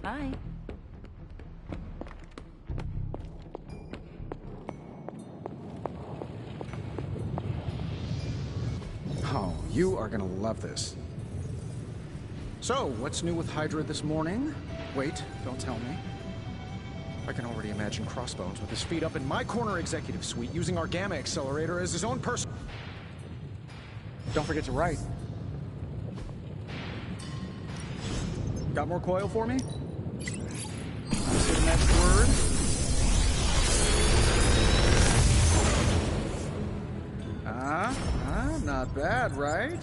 Bye. Oh, you are gonna love this. So, what's new with Hydra this morning? Wait, don't tell me. I can already imagine Crossbones with his feet up in my corner executive suite using our Gamma Accelerator as his own person. Don't forget to write. Got more coil for me? Say the magic word. Not bad, right?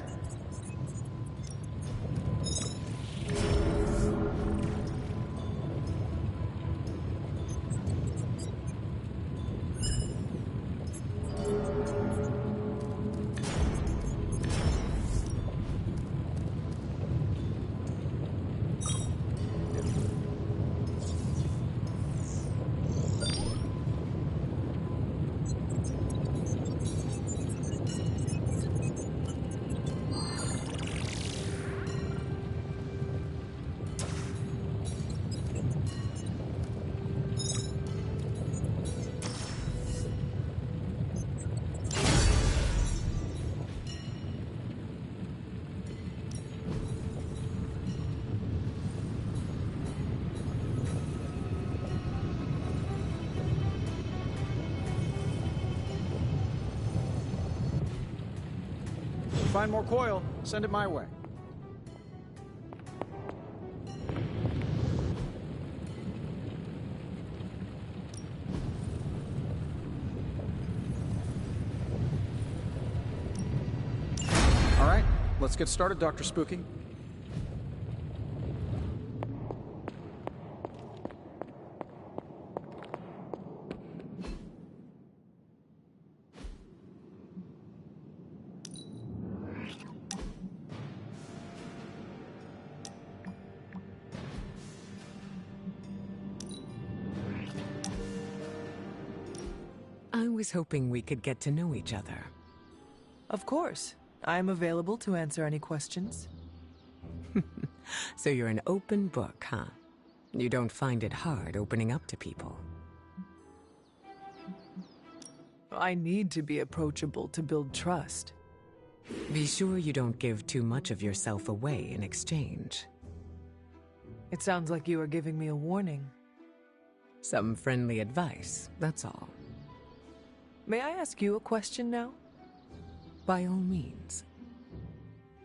Find more coil, send it my way. All right, let's get started, Dr. Spooky. I was hoping we could get to know each other. Of course. I'm available to answer any questions. So you're an open book, huh? You don't find it hard opening up to people? I need to be approachable to build trust. Be sure you don't give too much of yourself away in exchange. It sounds like you are giving me a warning. Some friendly advice, that's all. May I ask you a question now? By all means.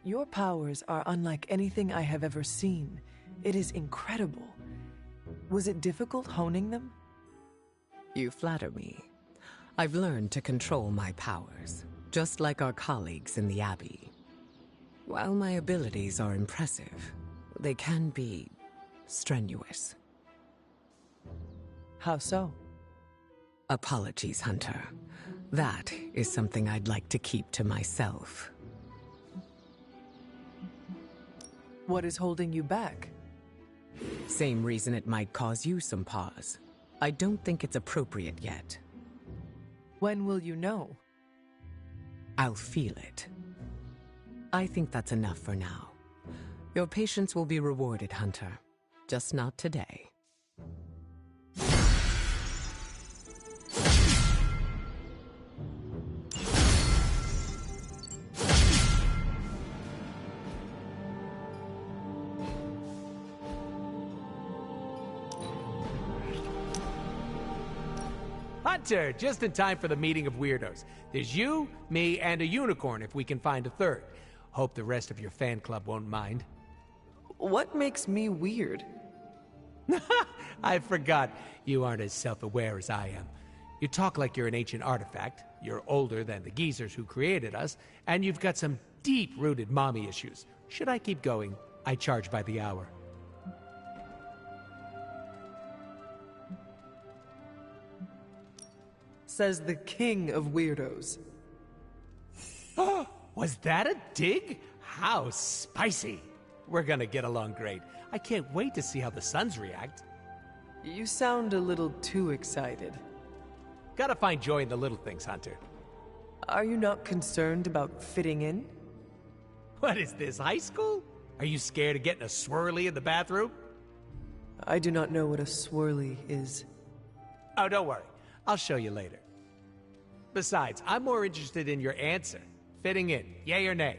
Your powers are unlike anything I have ever seen. It is incredible. Was it difficult honing them? You flatter me. I've learned to control my powers, just like our colleagues in the Abbey. While my abilities are impressive, they can be strenuous. How so? Apologies, Hunter. That is something I'd like to keep to myself. What is holding you back? Same reason it might cause you some pause. I don't think it's appropriate yet. When will you know? I'll feel it. I think that's enough for now. Your patience will be rewarded, Hunter. Just not today. Hunter, just in time for the meeting of weirdos. There's you, me, and a unicorn if we can find a third. Hope the rest of your fan club won't mind. What makes me weird? I forgot. You aren't as self-aware as I am. You talk like you're an ancient artifact, you're older than the geezers who created us, and you've got some deep-rooted mommy issues. Should I keep going? I charge by the hour. Says the king of weirdos. Was that a dig? How spicy! We're gonna get along great. I can't wait to see how the Suns react. You sound a little too excited. Gotta find joy in the little things, Hunter. Are you not concerned about fitting in? What is this, high school? Are you scared of getting a swirly in the bathroom? I do not know what a swirly is. Oh, don't worry. I'll show you later. Besides, I'm more interested in your answer. Fitting in, yay or nay?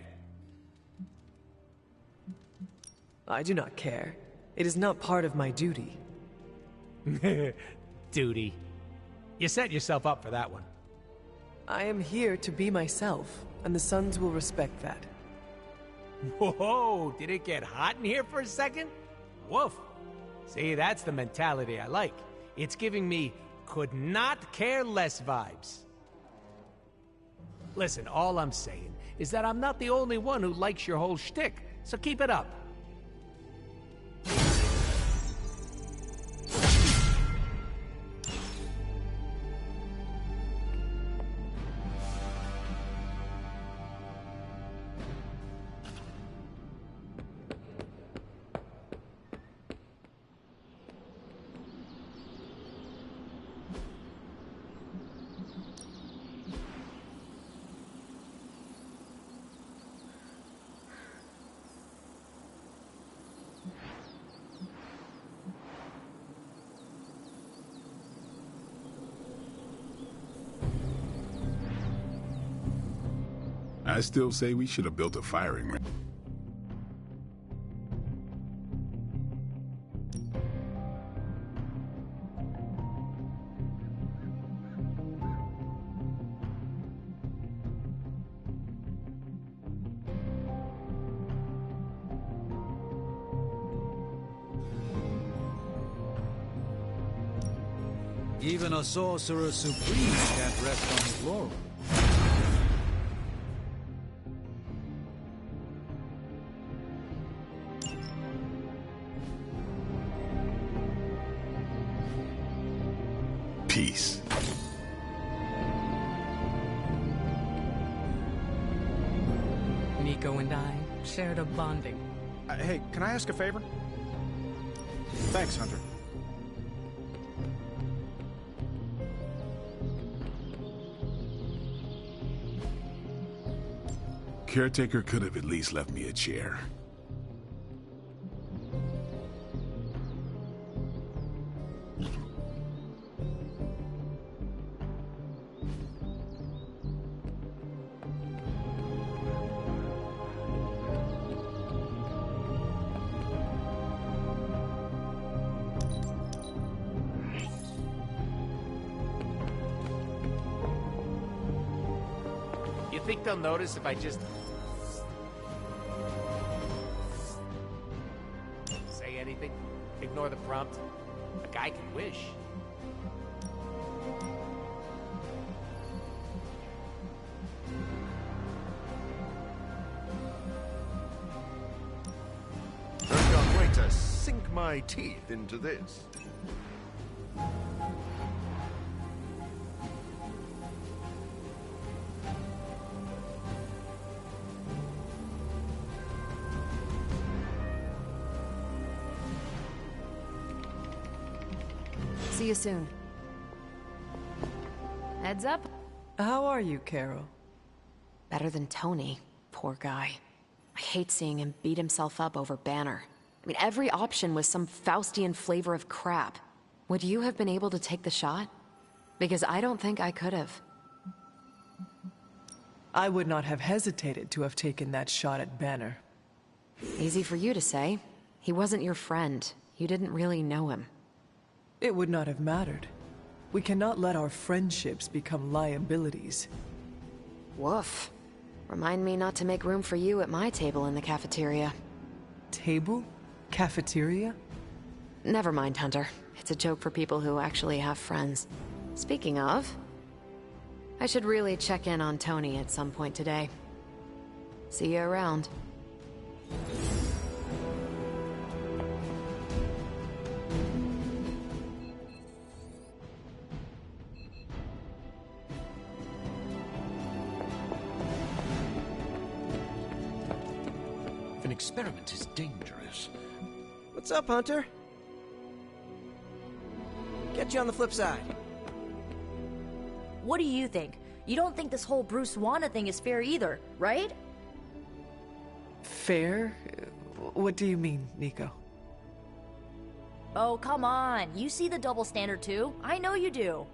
I do not care. It is not part of my duty. Duty. You set yourself up for that one. I am here to be myself, and the Suns will respect that. Whoa, did it get hot in here for a second? Woof. See, that's the mentality I like. It's giving me could not care less vibes. Listen, all I'm saying is that I'm not the only one who likes your whole shtick, so keep it up. I still say we should have built a firing range. Even a sorcerer supreme can't rest on his laurels. Peace. Nico and I shared a bonding. Hey, can I ask a favor? Thanks, Hunter. Caretaker could have at least left me a chair. You think they'll notice if I just... say anything? Ignore the prompt? A guy can wish. I can't wait to sink my teeth into this. See you soon. Heads up? How are you, Carol? Better than Tony. Poor guy. I hate seeing him beat himself up over Banner. I mean, every option was some Faustian flavor of crap. Would you have been able to take the shot? Because I don't think I could have. I would not have hesitated to have taken that shot at Banner. Easy for you to say. He wasn't your friend. You didn't really know him. It would not have mattered. We cannot let our friendships become liabilities. Woof. Remind me not to make room for you at my table in the cafeteria. Table? Cafeteria? Never mind, Hunter. It's a joke for people who actually have friends. Speaking of, I should really check in on Tony at some point today. See you around. If an experiment is dangerous... What's up, Hunter? Catch you on the flip side. What do you think? You don't think this whole Bruce Wanda thing is fair either, right? Fair? What do you mean, Nico? Oh, come on. You see the double standard too. I know you do.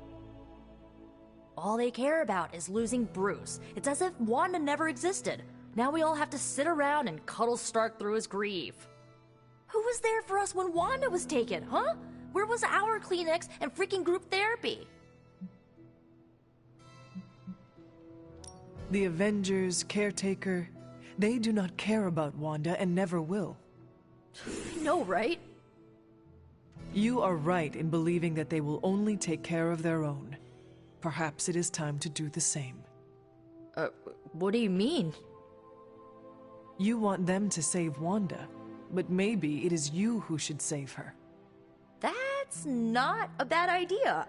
All they care about is losing Bruce. It's as if Wanda never existed. Now we all have to sit around and cuddle Stark through his grief. Who was there for us when Wanda was taken, huh? Where was our Kleenex and freaking group therapy? The Avengers, Caretaker, they do not care about Wanda and never will. No, right? You are right in believing that they will only take care of their own. Perhaps it is time to do the same. What do you mean? You want them to save Wanda, but maybe it is you who should save her. That's not a bad idea.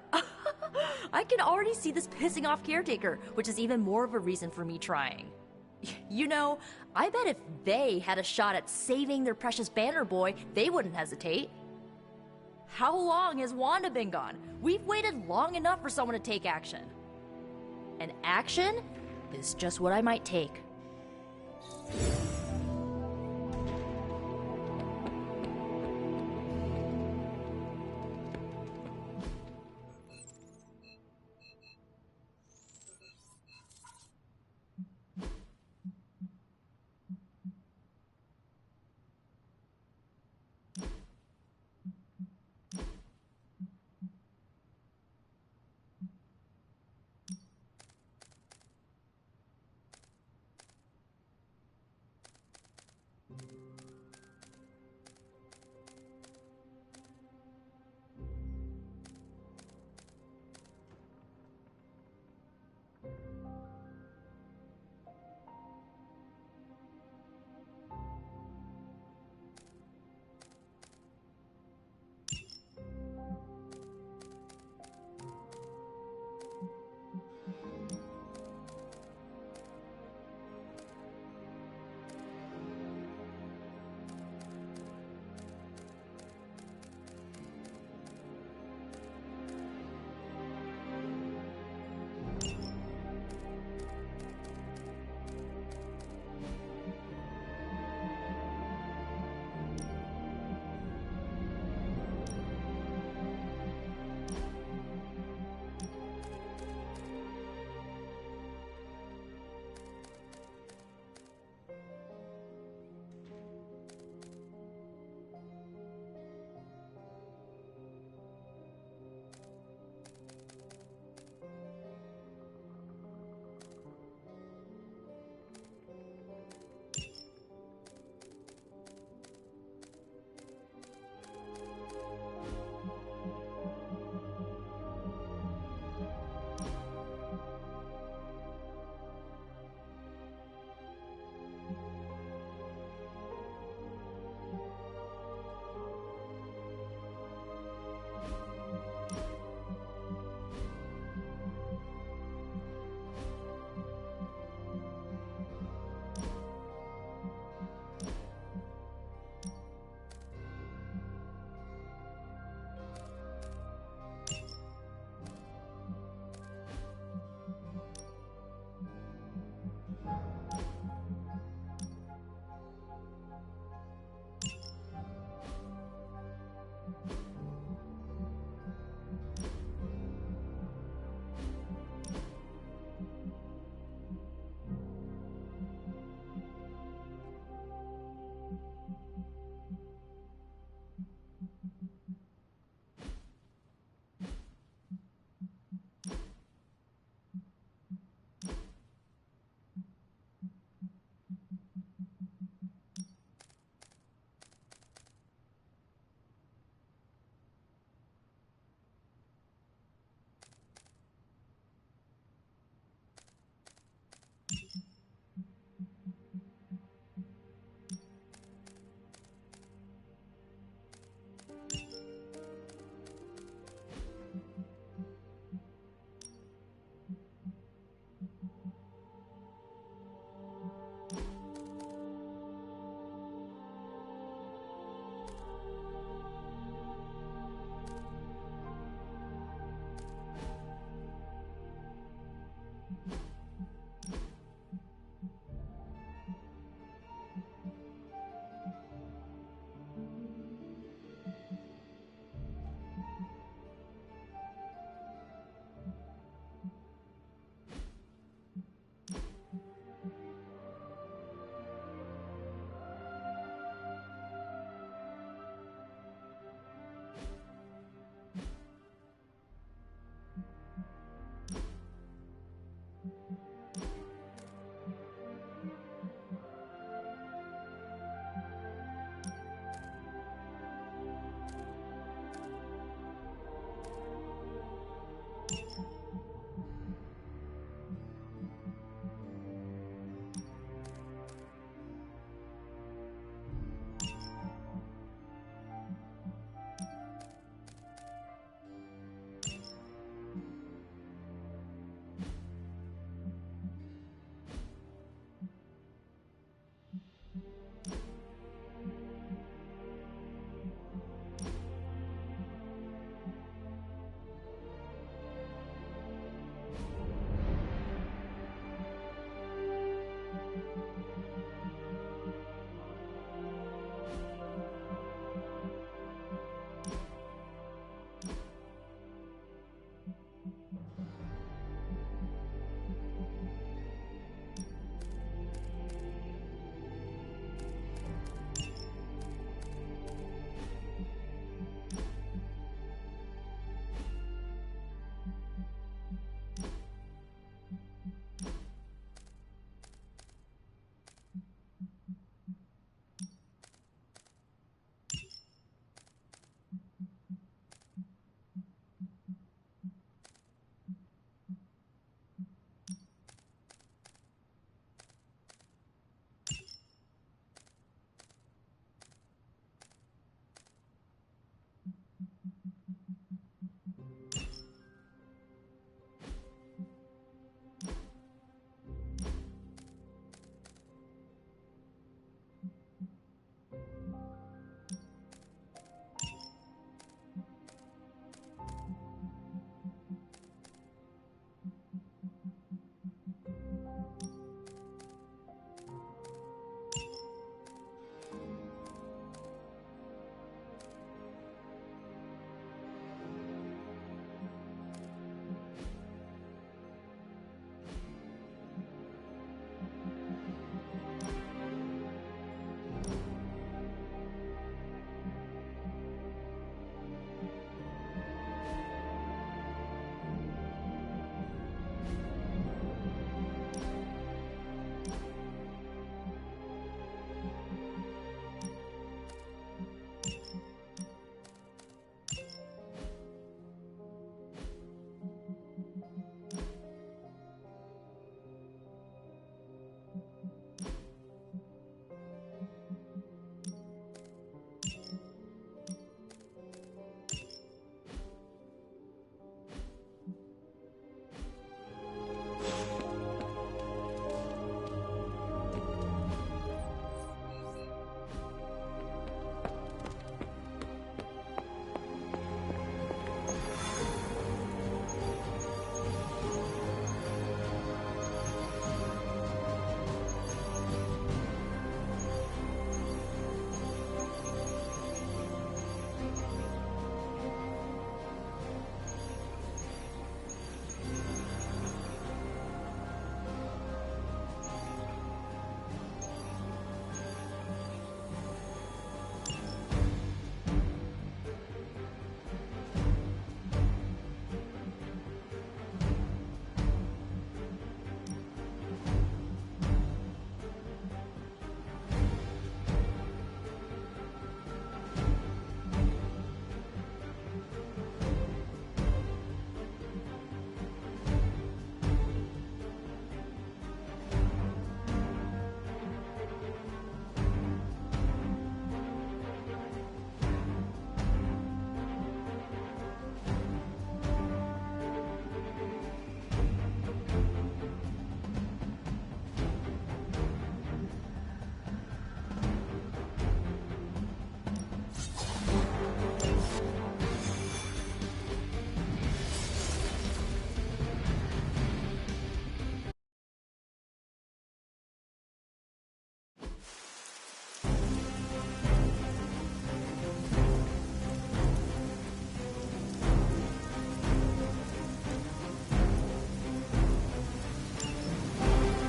I can already see this pissing off Caretaker, which is even more of a reason for me trying. You know, I bet if they had a shot at saving their precious Banner Boy, they wouldn't hesitate. How long has Wanda been gone? We've waited long enough for someone to take action. And action is just what I might take.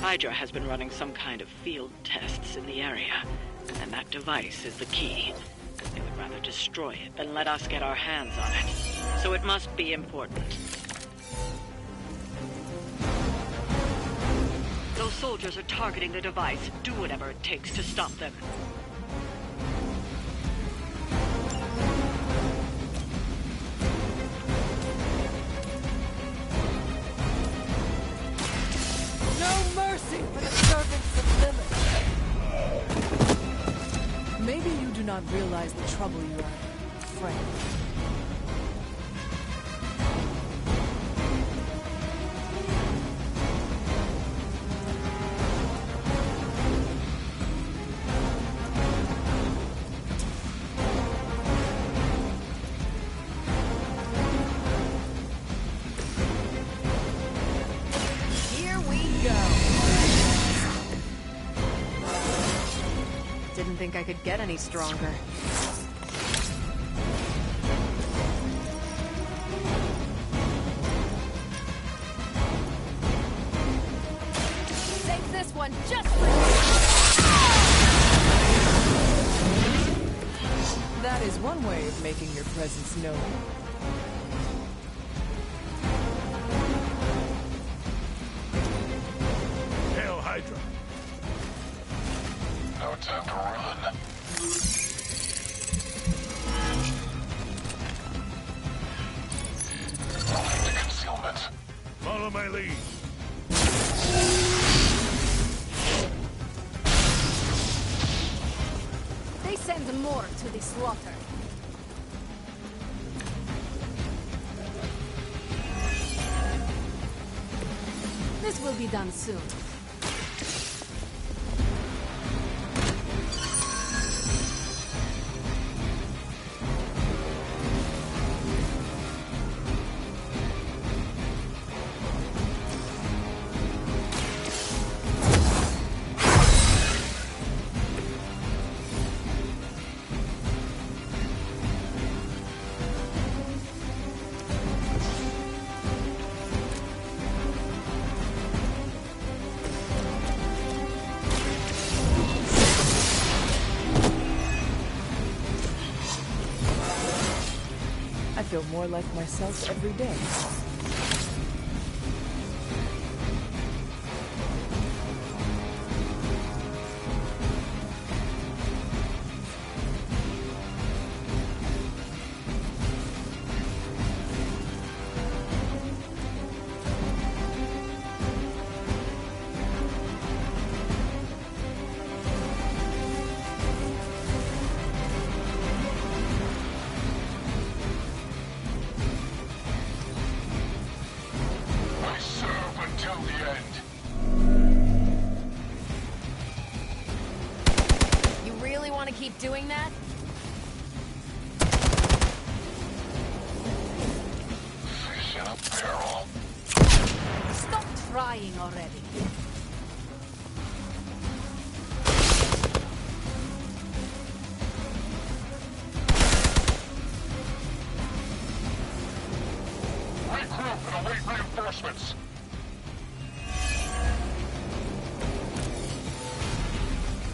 Hydra has been running some kind of field tests in the area, and that device is the key. They would rather destroy it than let us get our hands on it. So it must be important. Those soldiers are targeting the device. Do whatever it takes to stop them. No mercy for the servants of Lilith. Maybe you do not realize the trouble you are in, friend. Didn't think I could get any stronger. Save this one just for you! That is one way of making your presence known. Hail Hydra! No time to run. Moving to concealment. Follow my lead. They send more to the slaughter. This will be done soon. I feel more like myself every day. Keep doing that? Fish in a barrel. Stop trying already. Regroup and await reinforcements.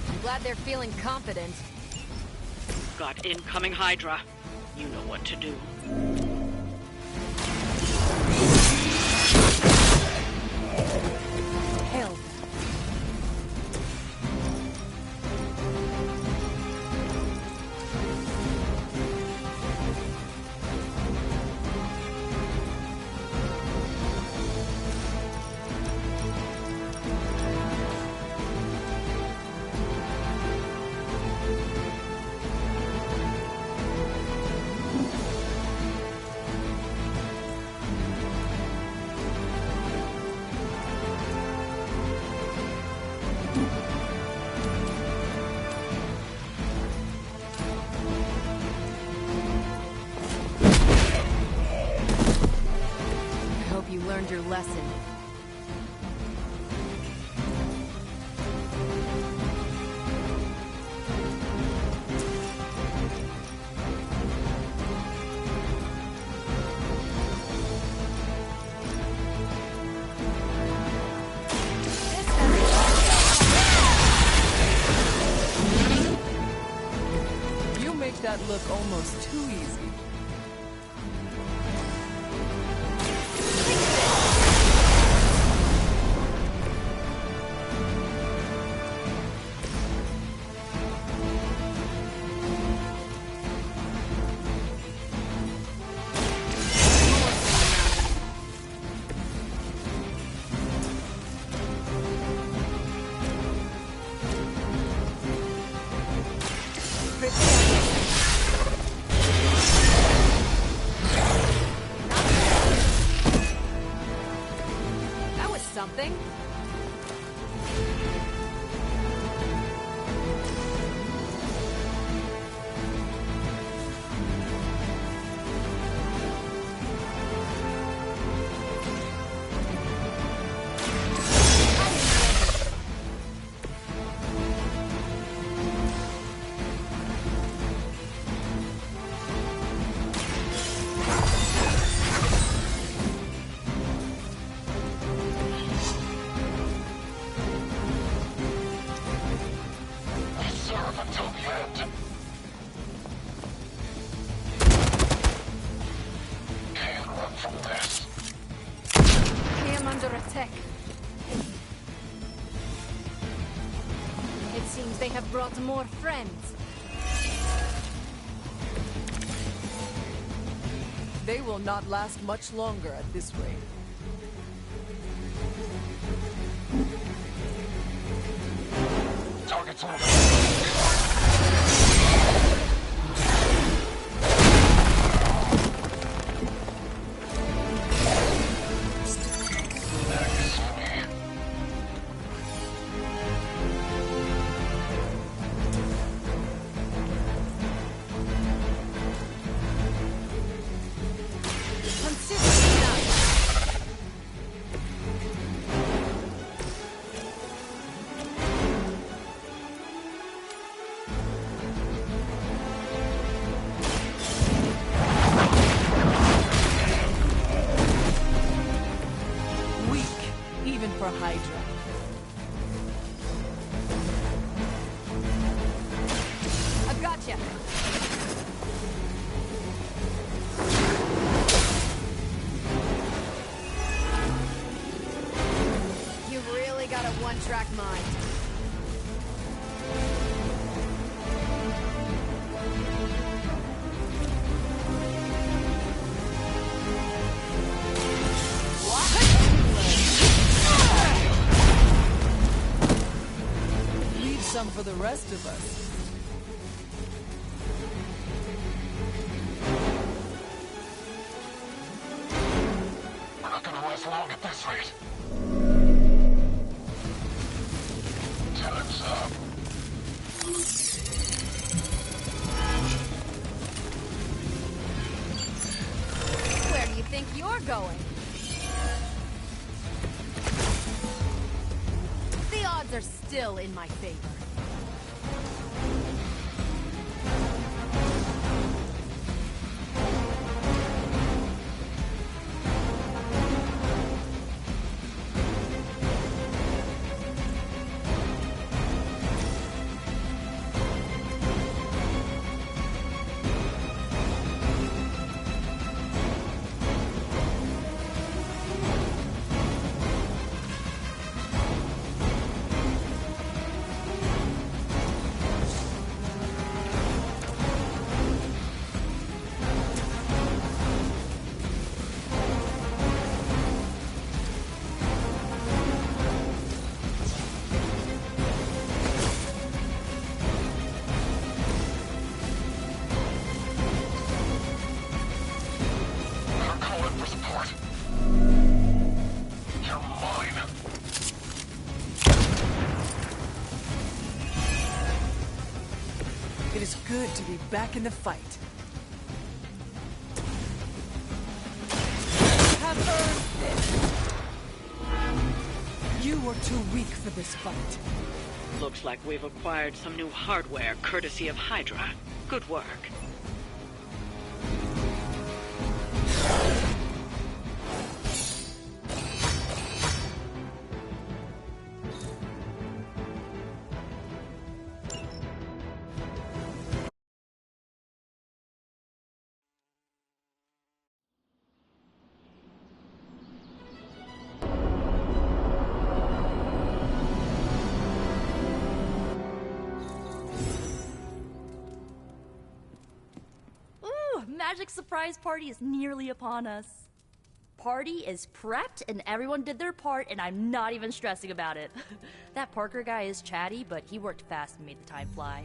I'm glad they're feeling confident. Got incoming Hydra. You know what to do. Hell. Learned your lesson. This has look almost too easy. That was something. Serve until the end. Can't run from this. I am under attack. It seems they have brought more friends. They will not last much longer at this rate. Target's moving. Even for Hydra. I've got you. You've really got a one-track mind. Some for the rest of us. We're not gonna last long at this rate. Time's up. Where do you think you're going? The odds are still in my favor. It is good to be back in the fight. Have earned this. You were too weak for this fight. Looks like we've acquired some new hardware courtesy of Hydra. Good work. magic surprise party is nearly upon us. Party is prepped and everyone did their part, and I'm not even stressing about it. That Parker guy is chatty, but he worked fast and made the time fly.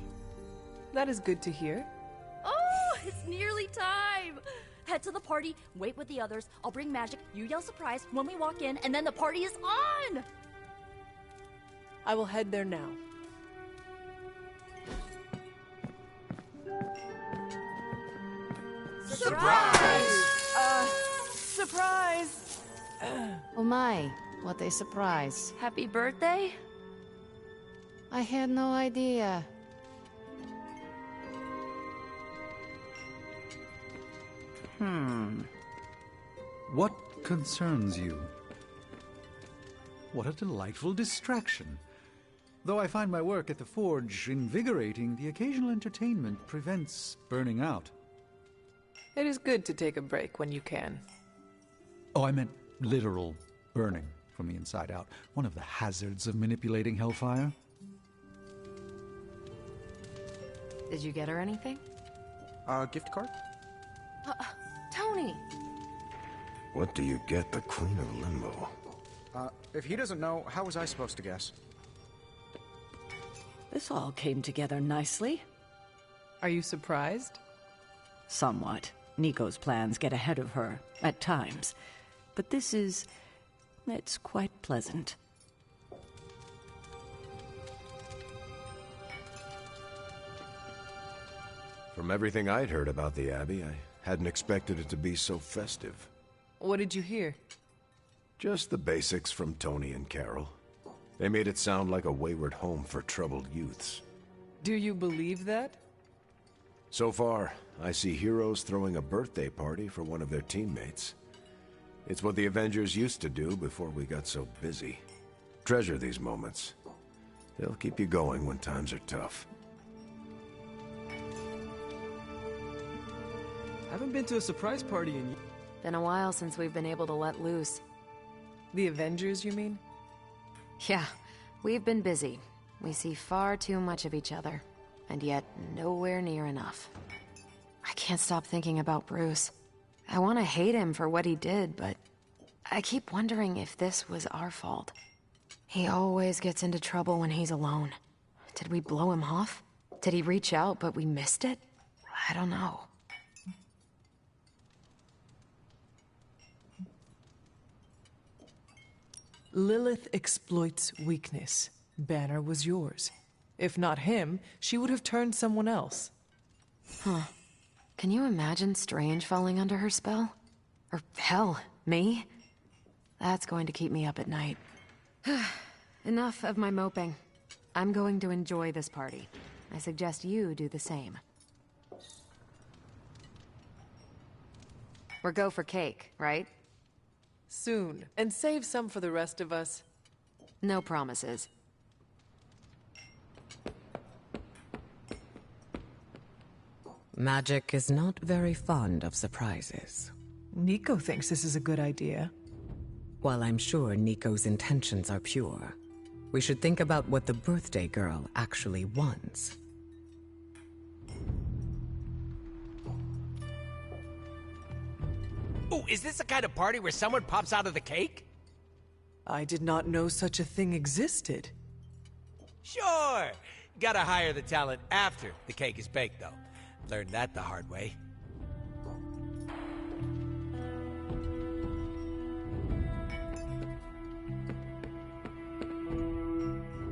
That is good to hear. Oh, it's nearly time! Head to the party, wait with the others, I'll bring magic, you yell surprise when we walk in, and then the party is on! I will head there now. Surprise! Surprise! Oh my, what a surprise. Happy birthday? I had no idea. What concerns you? What a delightful distraction. Though I find my work at the Forge invigorating, the occasional entertainment prevents burning out. It is good to take a break when you can. Oh, I meant literal burning from the inside out. One of the hazards of manipulating Hellfire. Did you get her anything? Gift card? Tony! What do you get the Queen of Limbo? If he doesn't know, how was I supposed to guess? This all came together nicely. Are you surprised? Somewhat. Nico's plans get ahead of her, at times. But it's quite pleasant. From everything I'd heard about the Abbey, I hadn't expected it to be so festive. What did you hear? Just the basics from Tony and Carol. They made it sound like a wayward home for troubled youths. Do you believe that? So far, I see heroes throwing a birthday party for one of their teammates. It's what the Avengers used to do before we got so busy. Treasure these moments. They'll keep you going when times are tough. Haven't been to a surprise party in... Been a while since we've been able to let loose. The Avengers, you mean? Yeah, we've been busy. We see far too much of each other, and yet nowhere near enough. I can't stop thinking about Bruce. I want to hate him for what he did, but I keep wondering if this was our fault. He always gets into trouble when he's alone. Did we blow him off? Did he reach out, but we missed it? I don't know. Lilith exploits weakness. Banner was yours. If not him, she would have turned someone else. Huh. Can you imagine Strange falling under her spell? Or hell, me? That's going to keep me up at night. Enough of my moping. I'm going to enjoy this party. I suggest you do the same. We're go for cake, right? Soon. And save some for the rest of us. No promises. Magic is not very fond of surprises. Nico thinks this is a good idea. While I'm sure Nico's intentions are pure, we should think about what the birthday girl actually wants. Oh, is this the kind of party where someone pops out of the cake? I did not know such a thing existed. Sure! Gotta hire the talent after the cake is baked, though. Learned that the hard way.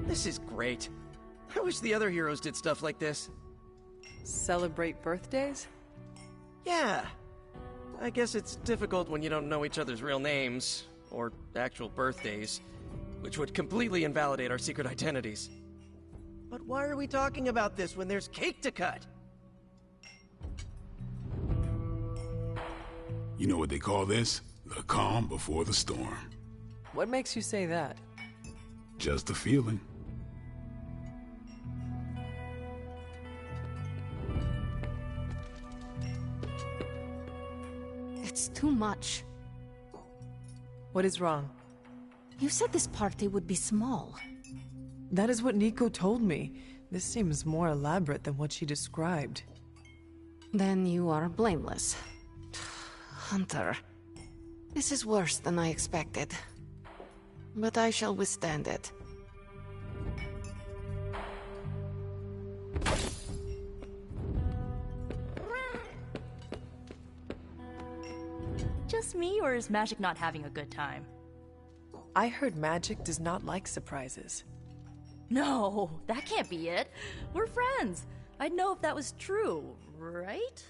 This is great. I wish the other heroes did stuff like this. Celebrate birthdays? Yeah. I guess it's difficult when you don't know each other's real names, or actual birthdays, which would completely invalidate our secret identities. But why are we talking about this when there's cake to cut? You know what they call this? The calm before the storm. What makes you say that? Just a feeling. It's too much. What is wrong? You said this party would be small. That is what Nico told me. This seems more elaborate than what she described. Then you are blameless. Hunter, this is worse than I expected. But I shall withstand it. Just me, or is Magic not having a good time? I heard Magic does not like surprises. No, that can't be it. We're friends. I'd know if that was true, right?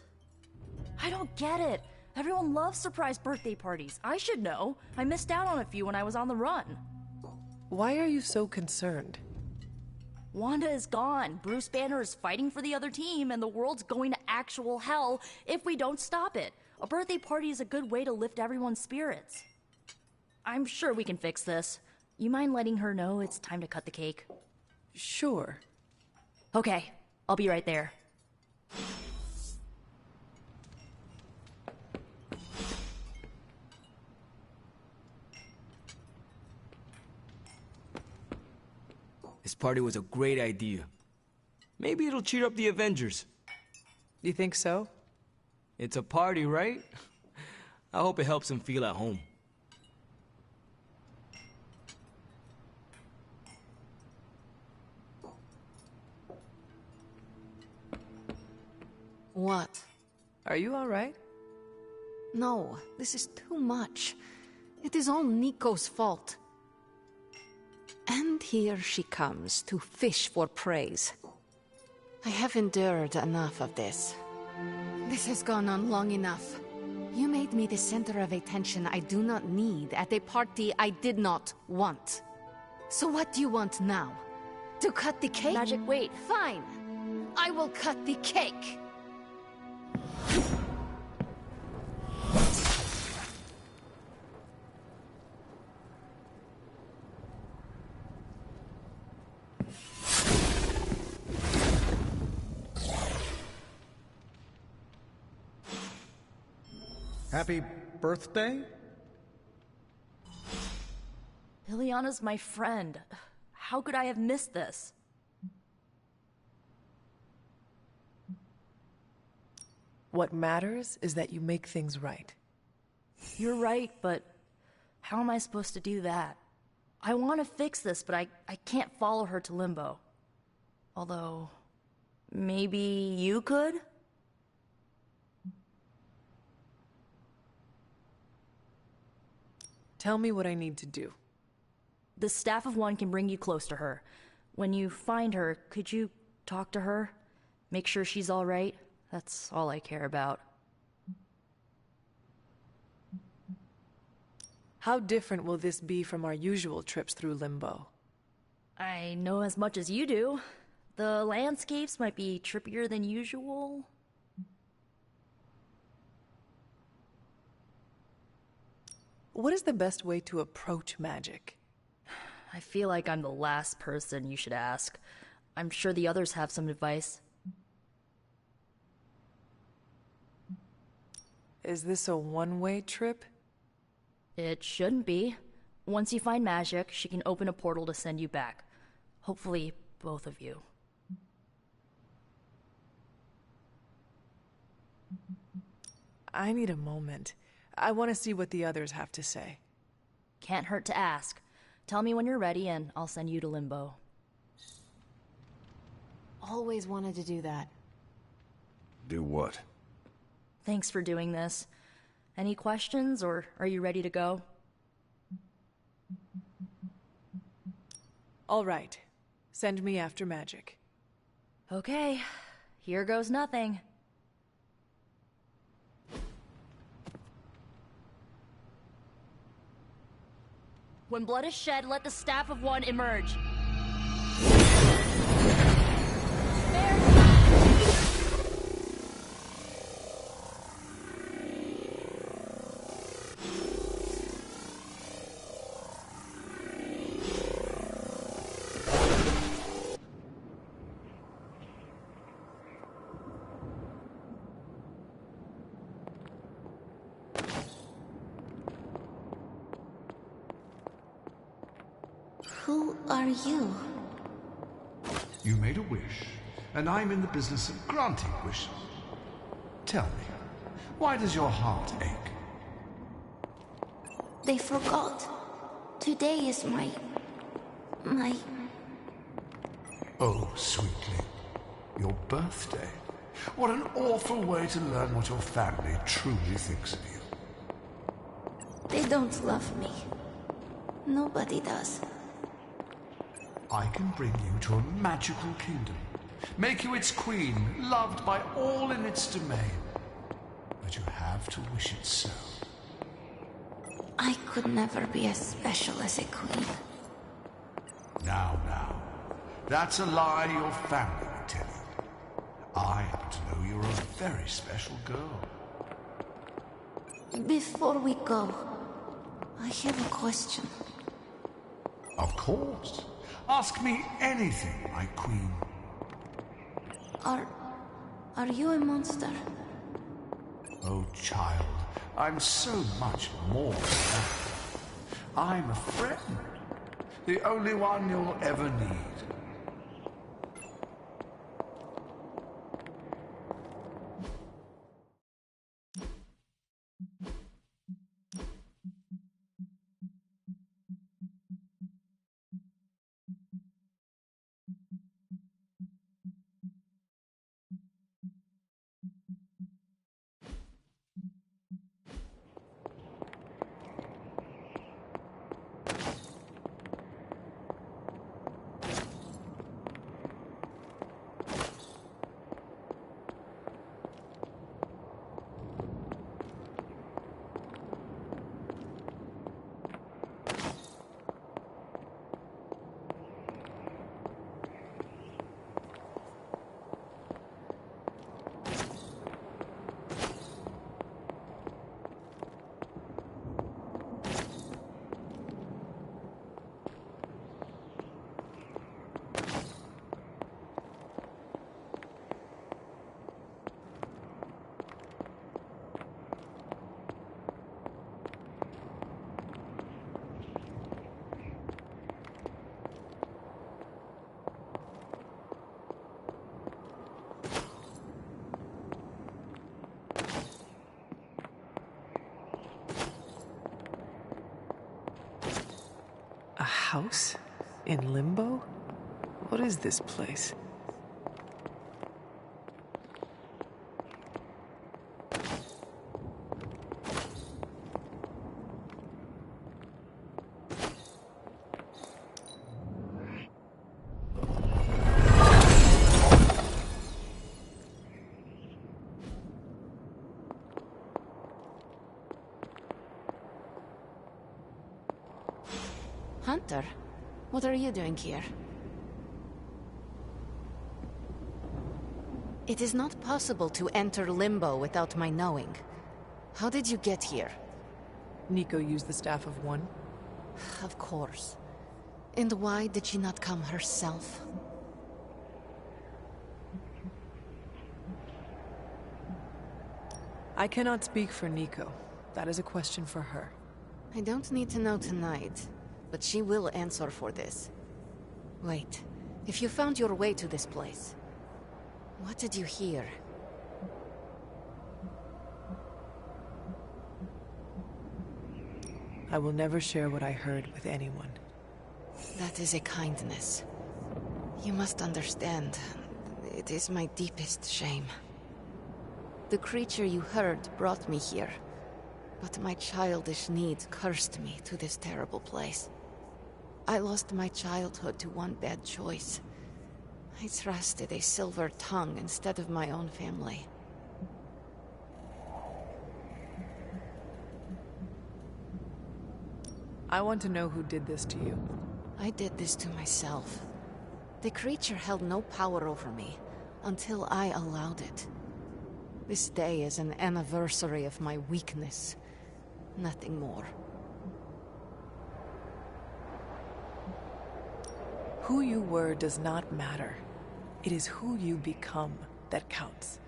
I don't get it. Everyone loves surprise birthday parties. I should know. I missed out on a few when I was on the run. Why are you so concerned? Wanda is gone. Bruce Banner is fighting for the other team, and the world's going to actual hell if we don't stop it. A birthday party is a good way to lift everyone's spirits. I'm sure we can fix this. You mind letting her know it's time to cut the cake? Sure. Okay, I'll be right there. This party was a great idea. Maybe it'll cheer up the Avengers. You think so? It's a party, right? I hope it helps them feel at home. What? Are you all right? No, this is too much. It is all Nico's fault. And here she comes to fish for praise. I have endured enough of this. This has gone on long enough. You made me the center of attention I do not need at a party I did not want. So what do you want now? To cut the cake? Magic, wait. Fine. I will cut the cake. Happy birthday? Liliana's my friend. How could I have missed this? What matters is that you make things right. You're right, but how am I supposed to do that? I want to fix this, but I can't follow her to Limbo. Although, maybe you could? Tell me what I need to do. The Staff of One can bring you close to her. When you find her, could you talk to her? Make sure she's all right? That's all I care about. How different will this be from our usual trips through Limbo? I know as much as you do. The landscapes might be trippier than usual. What is the best way to approach magic? I feel like I'm the last person you should ask. I'm sure the others have some advice. Is this a one-way trip? It shouldn't be. Once you find Magic, she can open a portal to send you back. Hopefully, both of you. I need a moment. I want to see what the others have to say. Can't hurt to ask. Tell me when you're ready and I'll send you to Limbo. Always wanted to do that. Do what? Thanks for doing this. Any questions, or are you ready to go? All right. Send me after Magic. Okay. Here goes nothing. When blood is shed, let the Staff of One emerge. Who are you? You made a wish, and I'm in the business of granting wishes. Tell me, why does your heart ache? They forgot. Today is my... Oh, sweetly. Your birthday. What an awful way to learn what your family truly thinks of you. They don't love me. Nobody does. I can bring you to a magical kingdom. Make you its queen, loved by all in its domain. But you have to wish it so. I could never be as special as a queen. Now. That's a lie your family would tell you. I happen to know you're a very special girl. Before we go, I have a question. Of course. Ask me anything, my queen. Are you a monster? Oh, child, I'm so much more than that. I'm a friend. The only one you'll ever need. A house? In Limbo? What is this place? Hunter, what are you doing here? It is not possible to enter Limbo without my knowing. How did you get here? Nico used the Staff of One? Of course. And why did she not come herself? I cannot speak for Nico. That is a question for her. I don't need to know tonight, but she will answer for this. Wait, if you found your way to this place, what did you hear? I will never share what I heard with anyone. That is a kindness. You must understand, it is my deepest shame. The creature you heard brought me here, but my childish need cursed me to this terrible place. I lost my childhood to one bad choice. I trusted a silver tongue instead of my own family. I want to know who did this to you. I did this to myself. The creature held no power over me until I allowed it. This day is an anniversary of my weakness. Nothing more. Who you were does not matter. It is who you become that counts.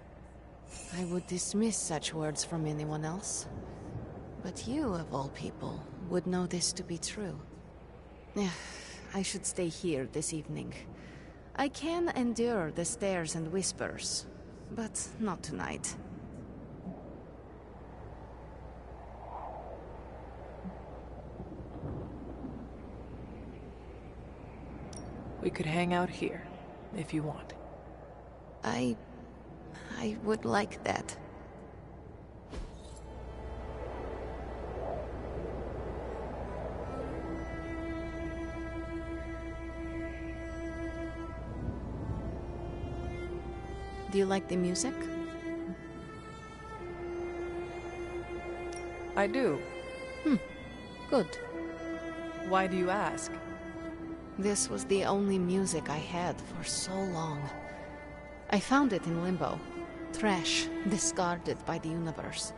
I would dismiss such words from anyone else. But you, of all people, would know this to be true. I should stay here this evening. I can endure the stares and whispers, but not tonight. We could hang out here, if you want. I would like that. Do you like the music? I do. Good. Why do you ask? This was the only music I had for so long. I found it in Limbo. Trash, discarded by the universe.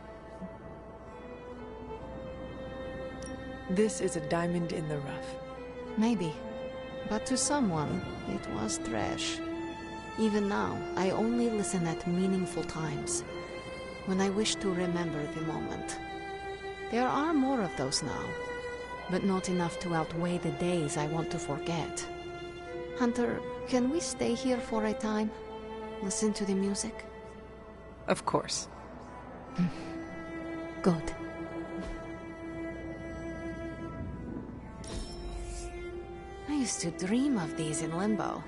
This is a diamond in the rough. Maybe. But to someone, it was trash. Even now, I only listen at meaningful times, when I wish to remember the moment. There are more of those now, but not enough to outweigh the days I want to forget. Hunter, can we stay here for a time? Listen to the music? Of course. Good. I used to dream of these in Limbo.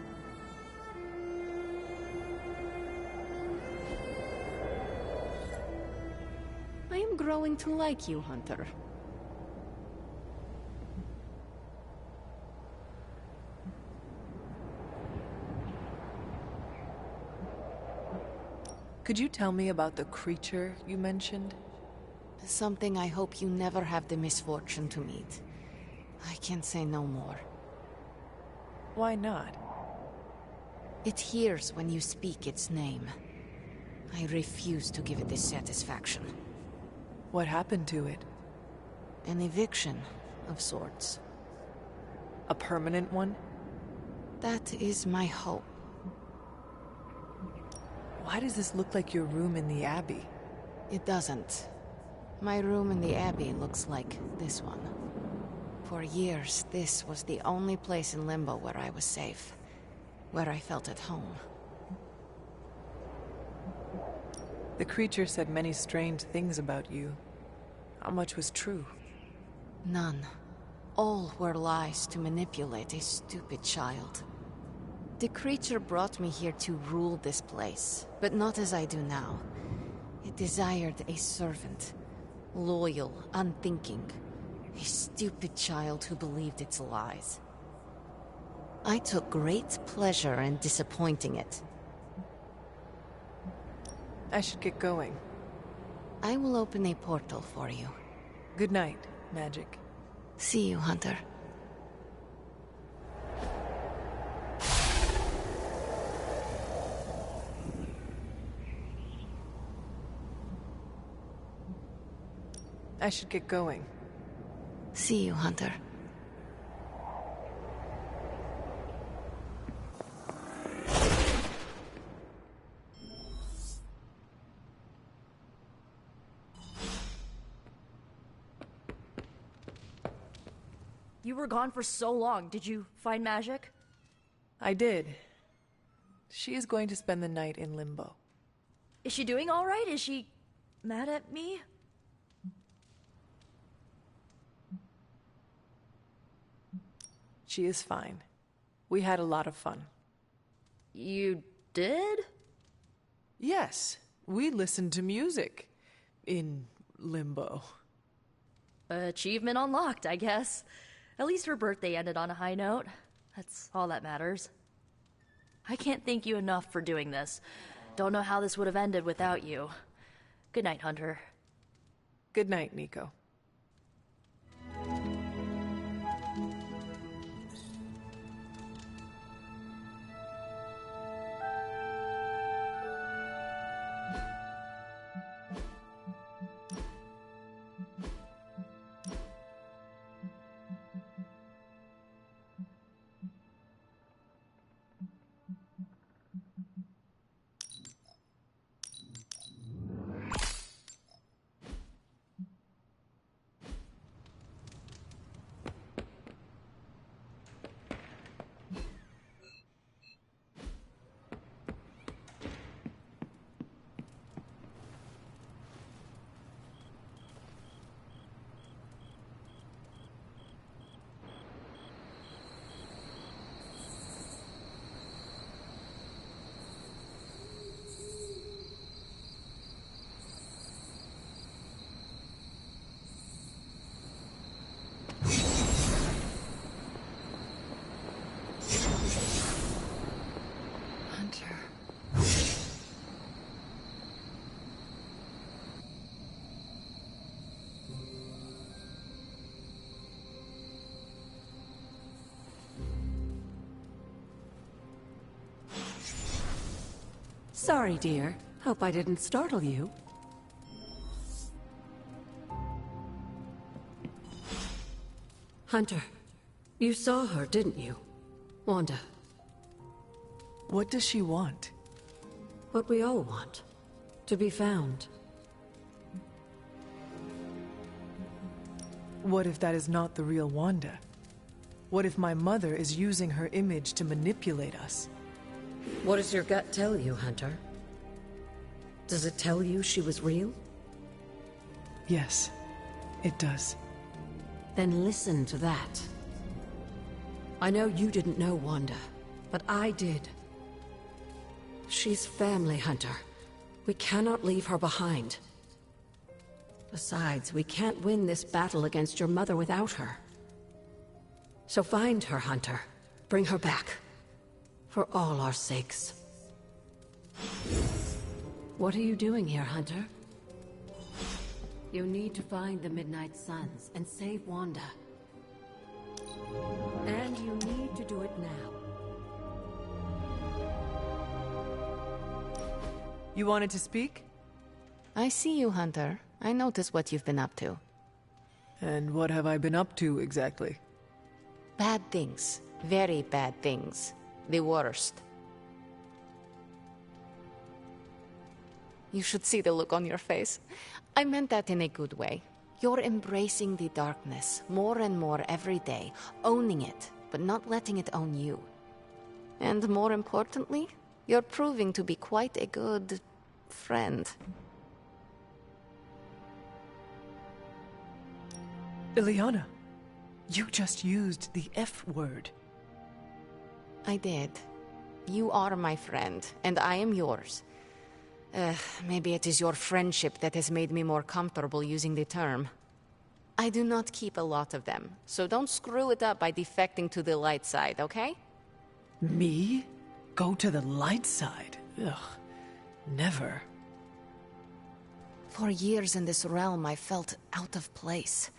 I am growing to like you, Hunter. Could you tell me about the creature you mentioned? Something I hope you never have the misfortune to meet. I can say no more. Why not? It hears when you speak its name. I refuse to give it this satisfaction. What happened to it? An eviction of sorts. A permanent one? That is my hope. Why does this look like your room in the Abbey? It doesn't. My room in the Abbey looks like this one. For years, this was the only place in Limbo where I was safe. Where I felt at home. The creature said many strange things about you. How much was true? None. All were lies to manipulate a stupid child. The creature brought me here to rule this place, but not as I do now. It desired a servant. Loyal, unthinking. A stupid child who believed its lies. I took great pleasure in disappointing it. I should get going. I will open a portal for you. Good night, Magic. See you, Hunter. I should get going. See you, Hunter. You were gone for so long. Did you find Magic? I did. She is going to spend the night in Limbo. Is she doing all right? Is she mad at me? She is fine. We had a lot of fun. You did? Yes, we listened to music. In Limbo. Achievement unlocked, I guess. At least her birthday ended on a high note. That's all that matters. I can't thank you enough for doing this. Don't know how this would have ended without you. Good night, Hunter. Good night, Nico. Sorry, dear. Hope I didn't startle you. Hunter, you saw her, didn't you? Wanda. What does she want? What we all want. To be found. What if that is not the real Wanda? What if my mother is using her image to manipulate us? What does your gut tell you, Hunter? Does it tell you she was real? Yes, it does. Then listen to that. I know you didn't know Wanda, but I did. She's family, Hunter. We cannot leave her behind. Besides, we can't win this battle against your mother without her. So find her, Hunter. Bring her back. For all our sakes. What are you doing here, Hunter? You need to find the Midnight Suns and save Wanda. And you need to do it now. You wanted to speak? I see you, Hunter. I notice what you've been up to. And what have I been up to, exactly? Bad things. Very bad things. The worst. You should see the look on your face. I meant that in a good way. You're embracing the darkness more and more every day, owning it, but not letting it own you. And more importantly, you're proving to be quite a good friend. Illyana, you just used the F word. I did. You are my friend, and I am yours. Maybe it is your friendship that has made me more comfortable using the term. I do not keep a lot of them, so don't screw it up by defecting to the light side, okay? Me? Go to the light side? Ugh. Never. For years in this realm, I felt out of place.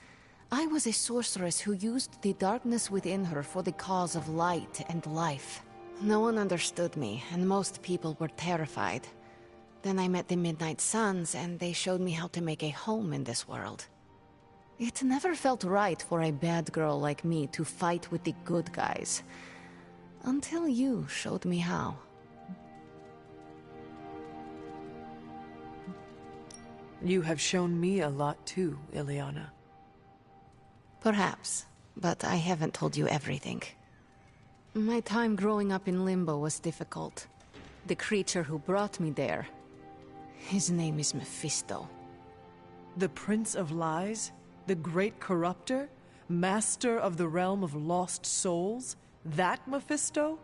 I was a sorceress who used the darkness within her for the cause of light and life. No one understood me, and most people were terrified. Then I met the Midnight Suns, and they showed me how to make a home in this world. It never felt right for a bad girl like me to fight with the good guys. Until you showed me how. You have shown me a lot too, Illyana. Perhaps, but I haven't told you everything. My time growing up in Limbo was difficult. The creature who brought me there, his name is Mephisto. The Prince of Lies? The Great Corruptor? Master of the Realm of Lost Souls? That Mephisto?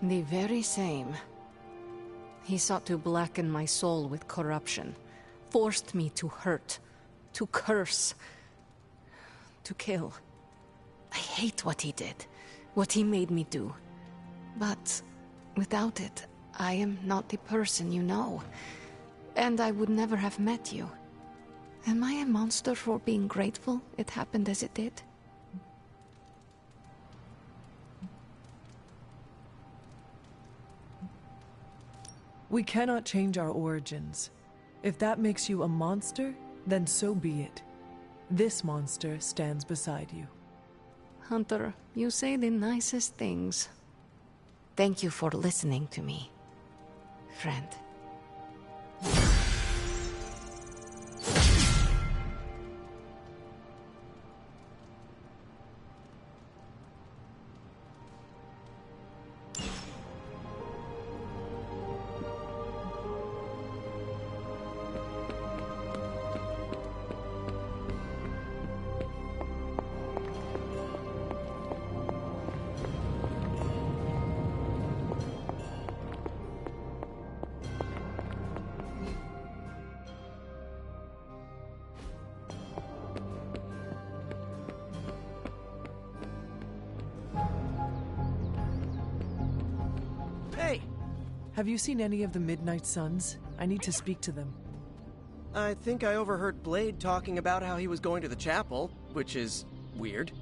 The very same. He sought to blacken my soul with corruption, forced me to hurt, to curse, to kill. I hate what he did, what he made me do. But without it, I am not the person you know, and I would never have met you. Am I a monster for being grateful it happened as it did? We cannot change our origins. If that makes you a monster, then so be it. This monster stands beside you. Hunter, you say the nicest things. Thank you for listening to me, friend. Have you seen any of the Midnight Suns? I need to speak to them. I think I overheard Blade talking about how he was going to the chapel, which is weird.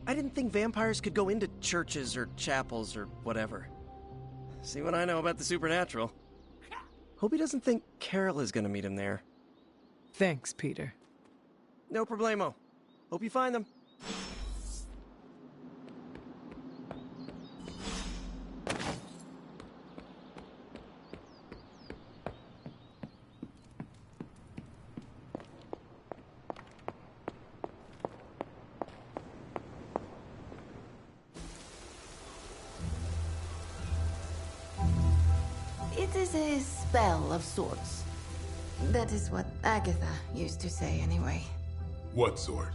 I didn't think vampires could go into churches or chapels or whatever. See what I know about the supernatural. Hope he doesn't think Carol is gonna meet him there. Thanks, Peter. No problemo. Hope you find them. It is a spell of sorts. That is what Agatha used to say, anyway. What sort?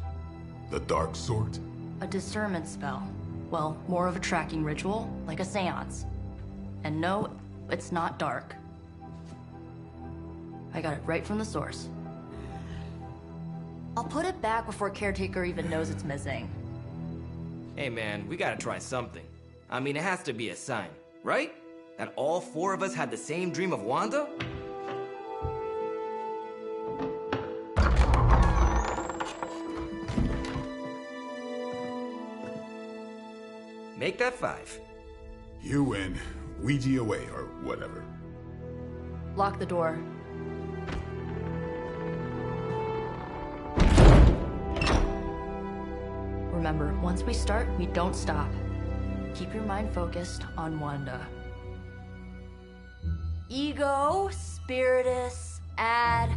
The dark sort? A discernment spell. Well, more of a tracking ritual, like a seance. And no, it's not dark. I got it right from the source. I'll put it back before Caretaker even knows it's missing. Hey man, we gotta try something. I mean, it has to be a sign, right? That all four of us had the same dream of Wanda? Make that 5. You win. Ouija away, or whatever. Lock the door. Remember, once we start, we don't stop. Keep your mind focused on Wanda. Ego, Spiritus, add...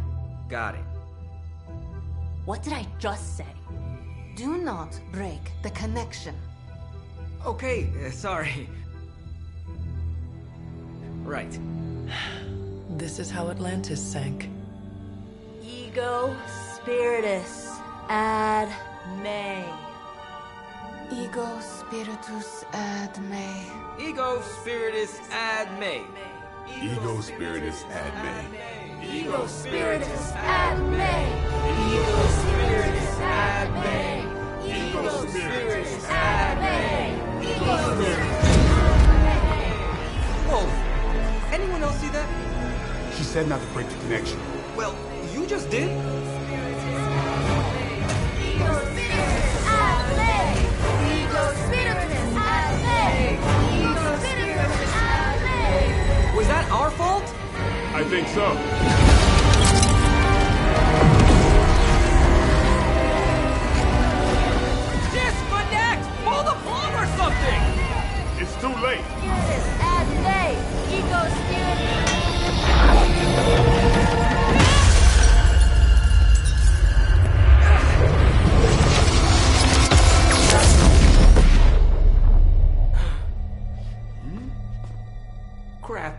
Got it. What did I just say? Do not break the connection. Okay, sorry. Right. This is how Atlantis sank. Ego, Spiritus, ad me. Ego Spiritus ad me. Ego Spiritus ad me. Ego Spiritus ad me. Ego Spiritus ad me. Ego Spiritus ad me. Ego Spiritus ad me. Ego Spiritus. Whoa! Anyone else see that? She said not to break the connection. Well, you just did. Ego Spiritus ad me. Ego Spiritus ad me. Ego Spiritus ad me. Was that our fault? I think so. Disconnect! Pull the plug or something! It's too late. Spiritus ad me. Ego Spiritus. Crap.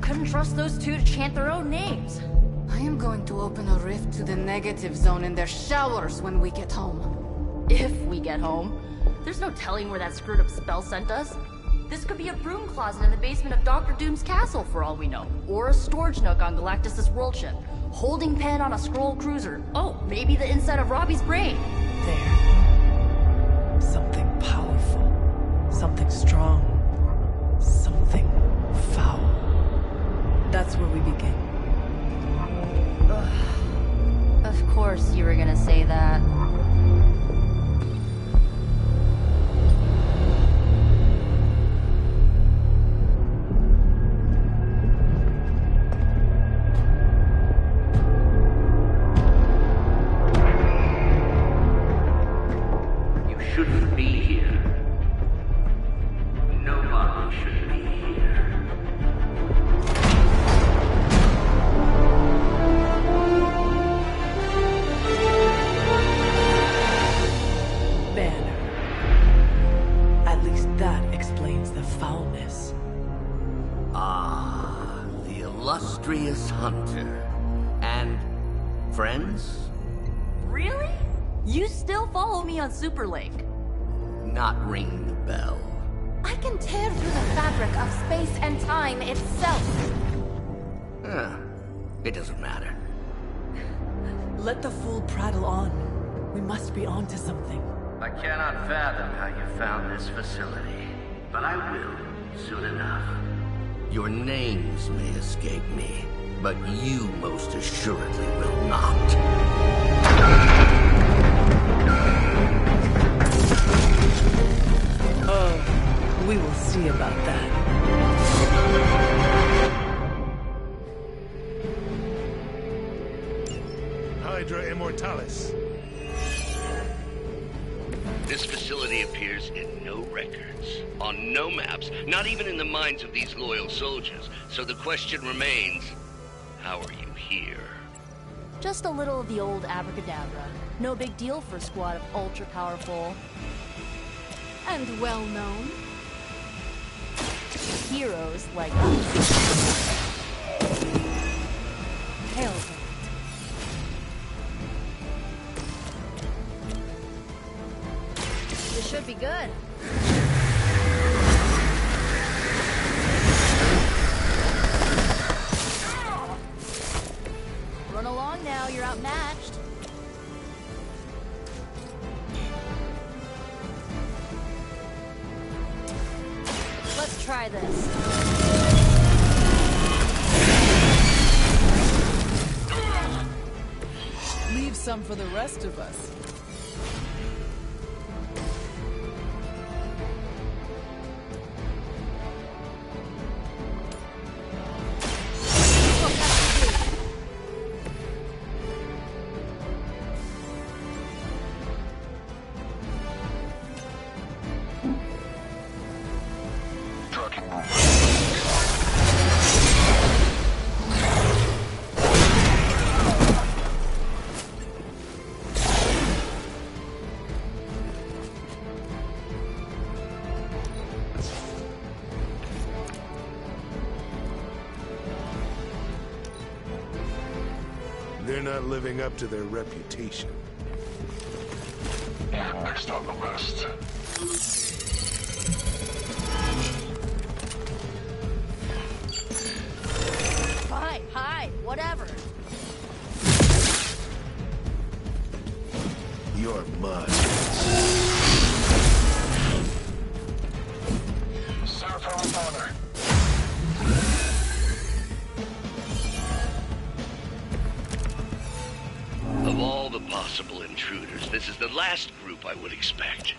Couldn't trust those two to chant their own names. I am going to open a rift to the negative zone in their showers when we get home. If we get home. There's no telling where that screwed up spell sent us. This could be a broom closet in the basement of Dr. Doom's castle for all we know. Or a storage nook on Galactus' world ship. Holding pen on a scroll cruiser. Oh, maybe the inside of Robbie's brain. There. Something powerful. Something strong. Something foul. That's where we begin. Ugh. Of course you were gonna say that. Shouldn't be here. Nobody should be here. Banner. At least that explains the foulness. Ah, the illustrious hunter. And friends? Really? You still follow me on Superlink? Not ring the bell. I can tear through the fabric of space and time itself. It doesn't matter. Let the fool prattle on. We must be onto something. I cannot fathom how you found this facility, but I will soon enough. Your names may escape me, but you most assuredly will not. Oh, we will see about that. Hydra Immortalis. This facility appears in no records, on no maps, not even in the minds of these loyal soldiers. So the question remains, how are you here? Just a little of the old abracadabra. No big deal for a squad of ultra-powerful... and well-known heroes like us. Hail to it. This should be good. Run along now, you're outmatched. Let's try this. Leave some for the rest of us. They're not living up to their reputation. Next on the list. Fine, hide, whatever. You're mud. Seraphine's honor. Of all the possible intruders, this is the last group I would expect.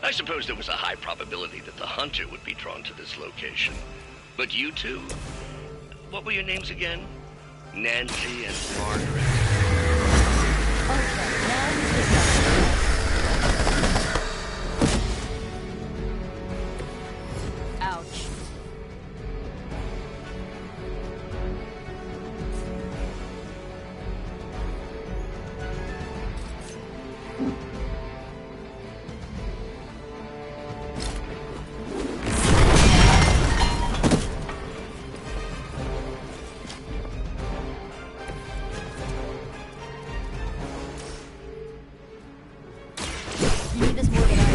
I suppose there was a high probability that the Hunter would be drawn to this location. But you two? What were your names again? Nancy and Margaret. Okay, now you just ouch. You need this more than I do.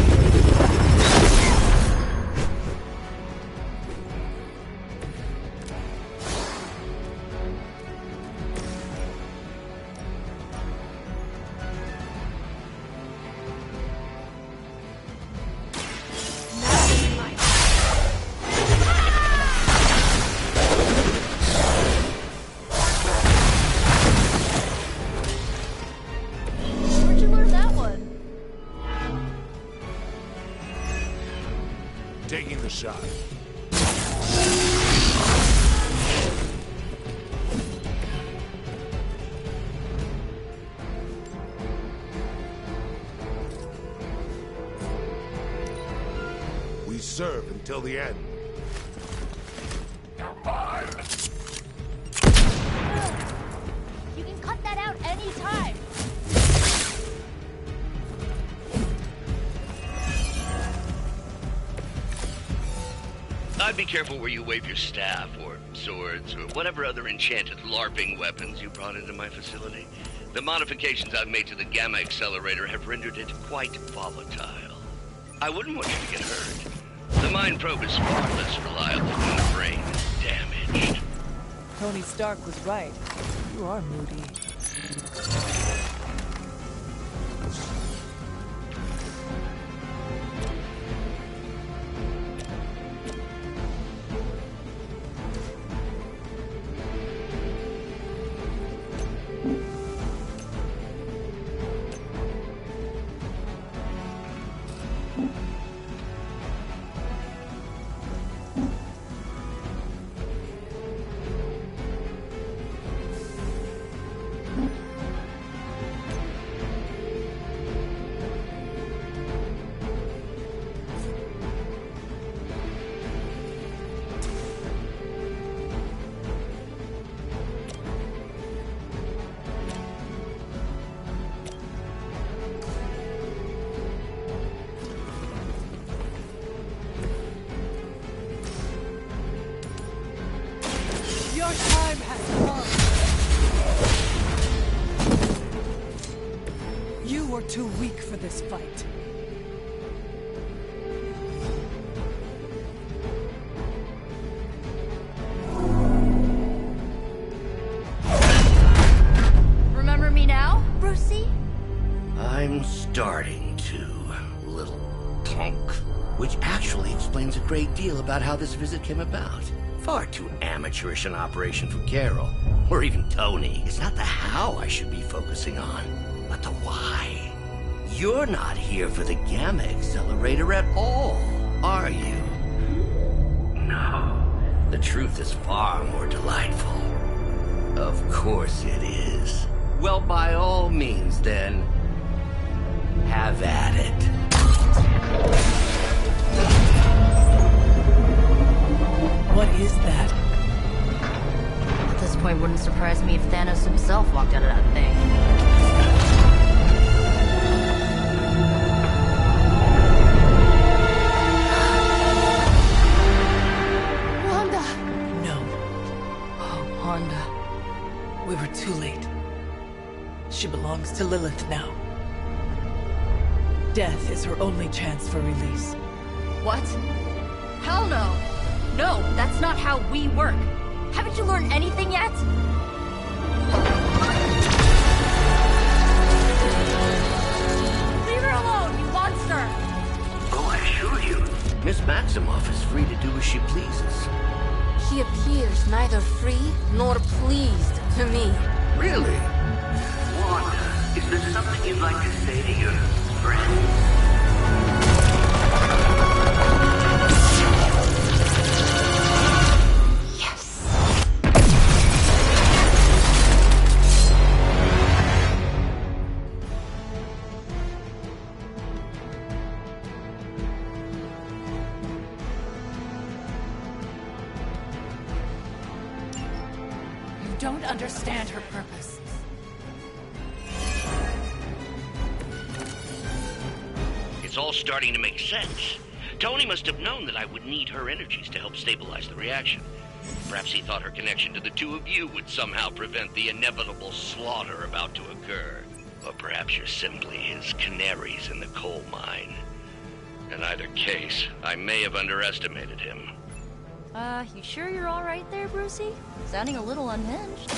Where'd you learn that one? Taking the shot. We serve until the end. You're mine. You can cut that out anytime. I'd be careful where you wave your staff, or swords, or whatever other enchanted LARPing weapons you brought into my facility. The modifications I've made to the Gamma Accelerator have rendered it quite volatile. I wouldn't want you to get hurt. The Mind Probe is far less reliable when the brain is damaged. Tony Stark was right. You are moody. Your time has come. You were too weak for this fight. Remember me now, Brucey? I'm starting to, little punk. Which actually explains a great deal about how this visit came about. Far too amateurish an operation for Carol, or even Tony. It's not the how I should be focusing on, but the why. You're not here for the Gamma Accelerator at all, are you? No. The truth is far more delightful. Of course it is. Well, by all means, then, have at it. What is that? At this point, wouldn't surprise me if Thanos himself walked out of that thing. Wanda! No. Oh, Wanda. We were too late. She belongs to Lilith now. Death is her only chance for release. What? Hell no! No, that's not how we work. Haven't you learned anything yet? Leave her alone, you monster! Oh, I assure you, Miss Maximoff is free to do as she pleases. She appears neither free nor pleased to me. Really? Wanda, is there something you'd like to say to your friend? Don't understand her purpose. It's all starting to make sense. Tony must have known that I would need her energies to help stabilize the reaction. Perhaps he thought her connection to the two of you would somehow prevent the inevitable slaughter about to occur. Or perhaps you're simply his canaries in the coal mine. In either case, I may have underestimated him. You sure you're all right there, Brucey? Sounding a little unhinged.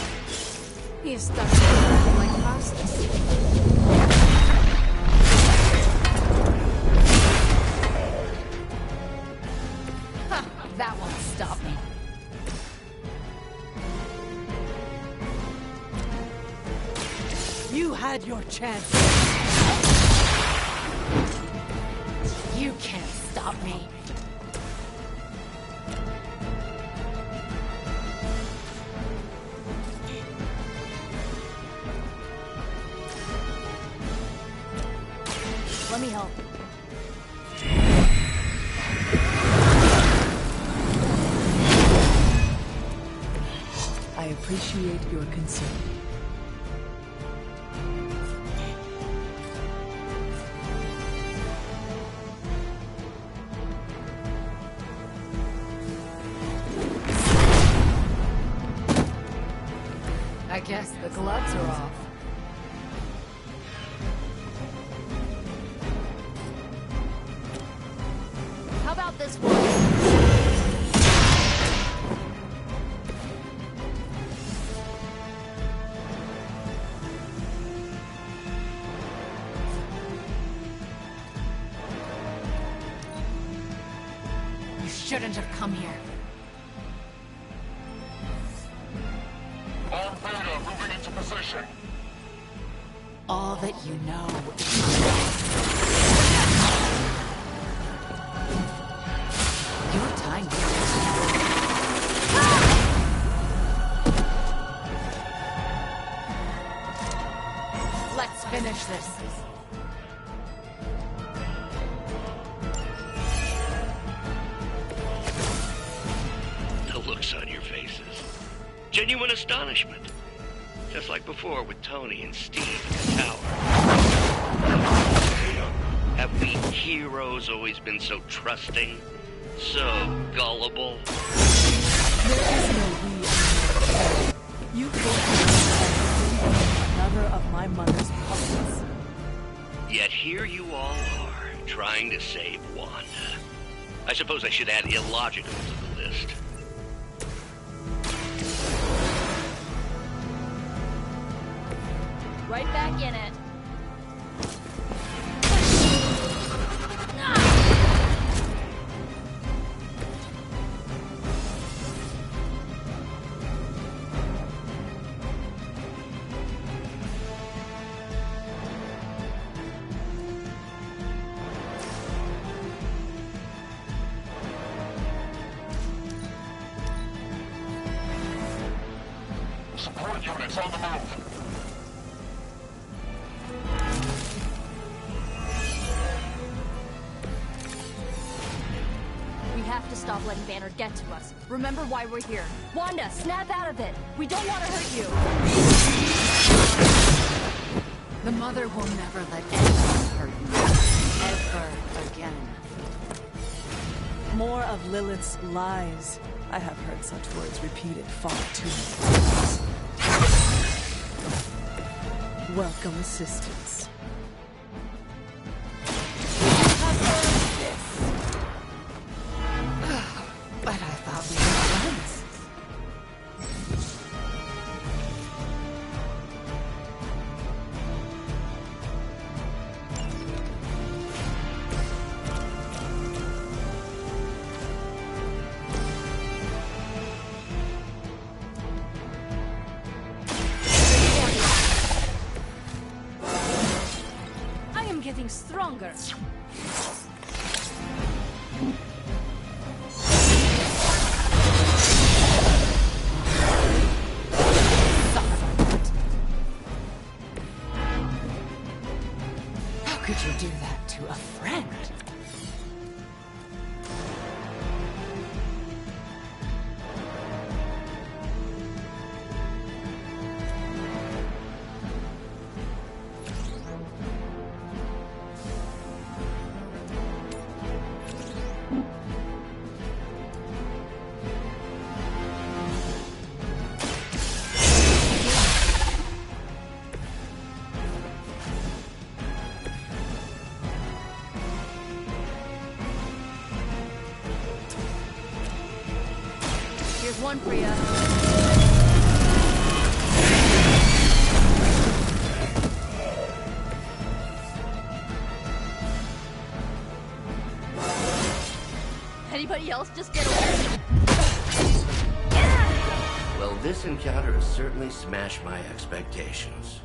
He is starting to act like Faustus. Ha! That won't stop me. You had your chance. You can't stop me. Let me help. I appreciate your concern. I guess the gloves are off. How about this one? You shouldn't have come here. All Beta moving into position. All that you know is your time here. finish this. The looks on your faces. Genuine astonishment. Just like before with Tony and Steve in the tower. Have we heroes always been so trusting? So gullible? There is no we anymore. You forced me another of my mother's puppets. Yet here you all are, trying to save Wanda. I suppose I should add illogical to the list. Right back in it. Support units on the move. We have to stop letting Banner get to us. Remember why we're here. Wanda, snap out of it. We don't want to hurt you. The Mother will never let anyone hurt you. Ever again. More of Lilith's lies. I have heard such words repeated far too many times. Welcome assistance. But I thought we were friends. I am getting stronger. How could you do that to a friend? Here's one for you. Anybody else just get away? Well, this encounter has certainly smashed my expectations.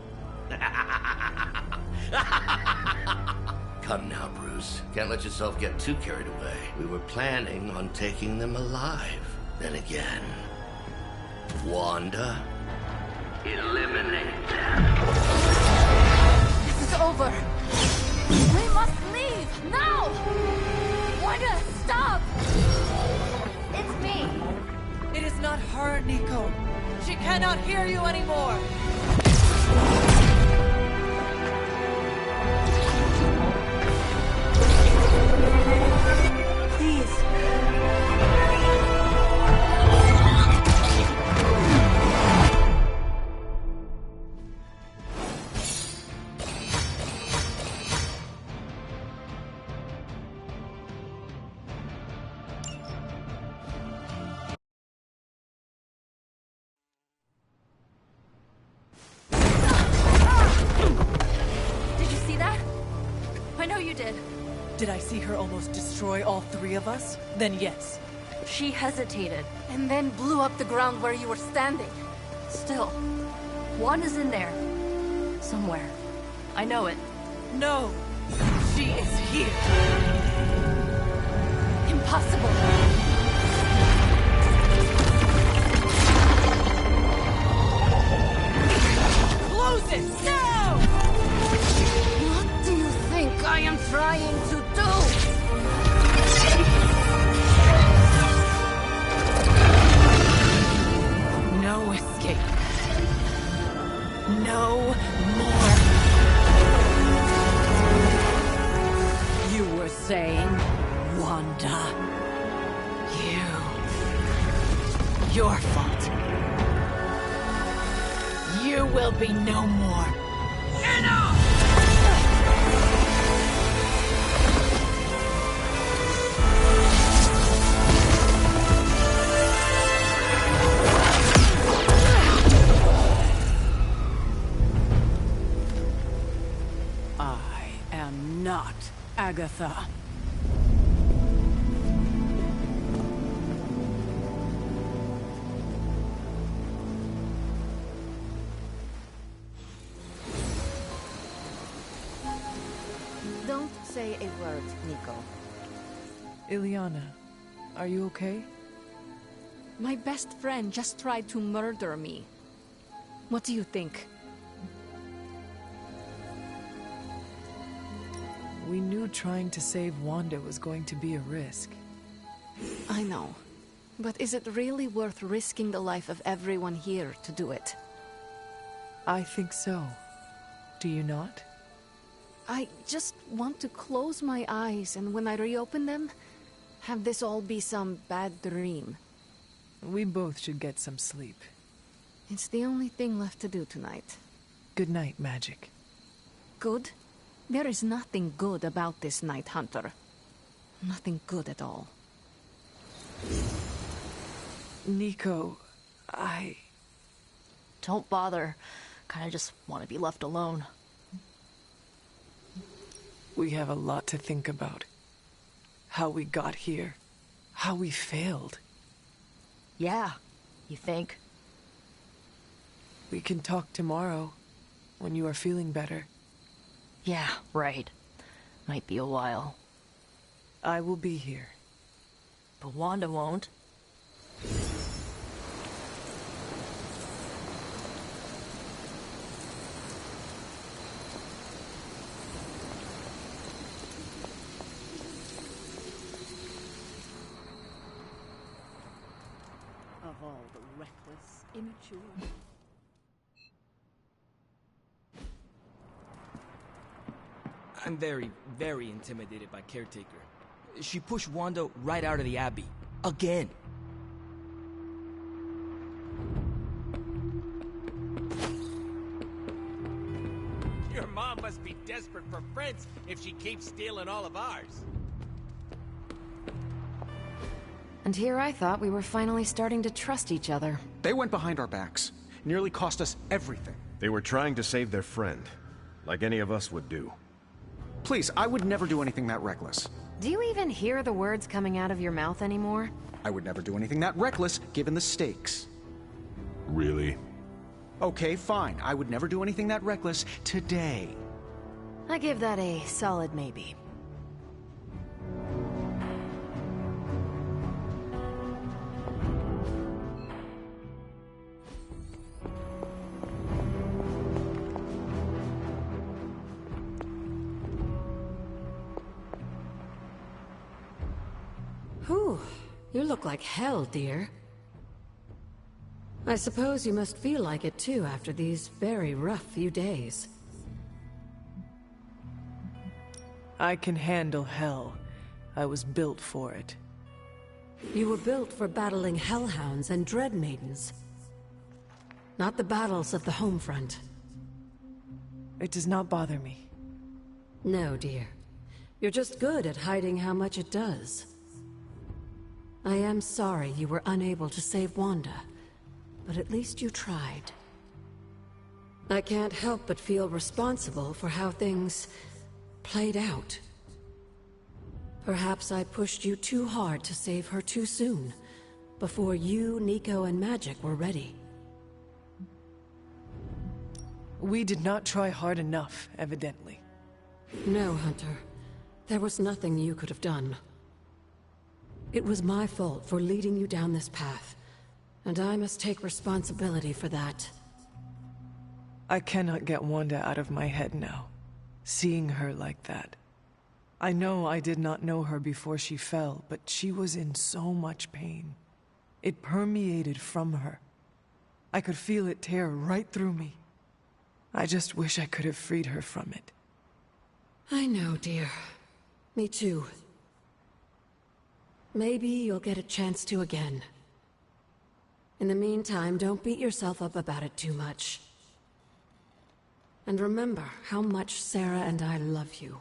Come now, Bruce. Can't let yourself get too carried away. We were planning on taking them alive. Then again, Wanda, eliminate them. This is over. We must leave now! Wanda, stop! It's me. It is not her, Nico. She cannot hear you anymore. Please. Did I see her almost destroy all three of us? Then yes. She hesitated. And then blew up the ground where you were standing. Still, Wanda's in there. Somewhere. I know it. No. She is here. Impossible. Close it! Now! your fault. You will be no more. Enough! I am not Agatha. Don't say a word, Nico. Ilyana, are you okay? My best friend just tried to murder me. What do you think? We knew trying to save Wanda was going to be a risk. I know. But is it really worth risking the life of everyone here to do it? I think so. Do you not? I just want to close my eyes, and when I reopen them, have this all be some bad dream. We both should get some sleep. It's the only thing left to do tonight. Good night, Magic. Good? There is nothing good about this night, Hunter. Nothing good at all. Nico, Don't bother. Kinda just want to be left alone. We have a lot to think about. How we got here. How we failed. Yeah, you think? We can talk tomorrow, when you are feeling better. Yeah, right. Might be a while. I will be here. But Wanda won't. Of all the reckless, immature... I'm very, very intimidated by Caretaker. She pushed Wanda right out of the Abbey. Again. Your mom must be desperate for friends if she keeps stealing all of ours. And here I thought we were finally starting to trust each other. They went behind our backs. Nearly cost us everything. They were trying to save their friend, like any of us would do. Please, I would never do anything that reckless. Do you even hear the words coming out of your mouth anymore? I would never do anything that reckless, given the stakes. Really? Okay, fine. I would never do anything that reckless today. I give that a solid maybe. Whew. You look like hell, dear. I suppose you must feel like it too after these very rough few days. I can handle hell. I was built for it. You were built for battling hellhounds and dread maidens. Not the battles of the home front. It does not bother me. No, dear. You're just good at hiding how much it does. I am sorry you were unable to save Wanda, but at least you tried. I can't help but feel responsible for how things played out. Perhaps I pushed you too hard to save her too soon, before you, Nico, and Magic were ready. We did not try hard enough, evidently. No, Hunter. There was nothing you could have done. It was my fault for leading you down this path, and I must take responsibility for that. I cannot get Wanda out of my head now, seeing her like that. I know I did not know her before she fell, but she was in so much pain. It permeated from her. I could feel it tear right through me. I just wish I could have freed her from it. I know, dear. Me too. Maybe you'll get a chance to again. In the meantime, don't beat yourself up about it too much. And remember how much Sarah and I love you.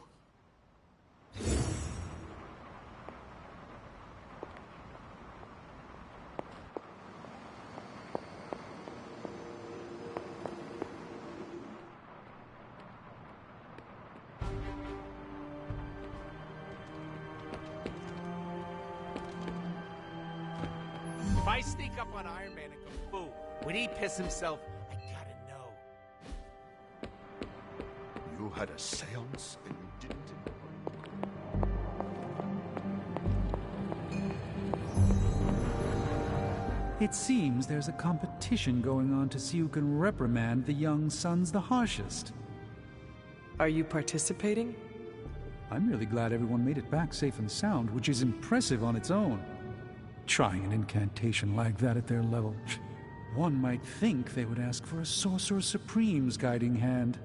If I sneak up on Iron Man and Kung Fu, would he piss himself? I gotta know. You had a seance and you didn't... It seems there's a competition going on to see who can reprimand the young sons the harshest. Are you participating? I'm really glad everyone made it back safe and sound, which is impressive on its own. Trying an incantation like that at their level. One might think they would ask for a Sorcerer Supreme's guiding hand.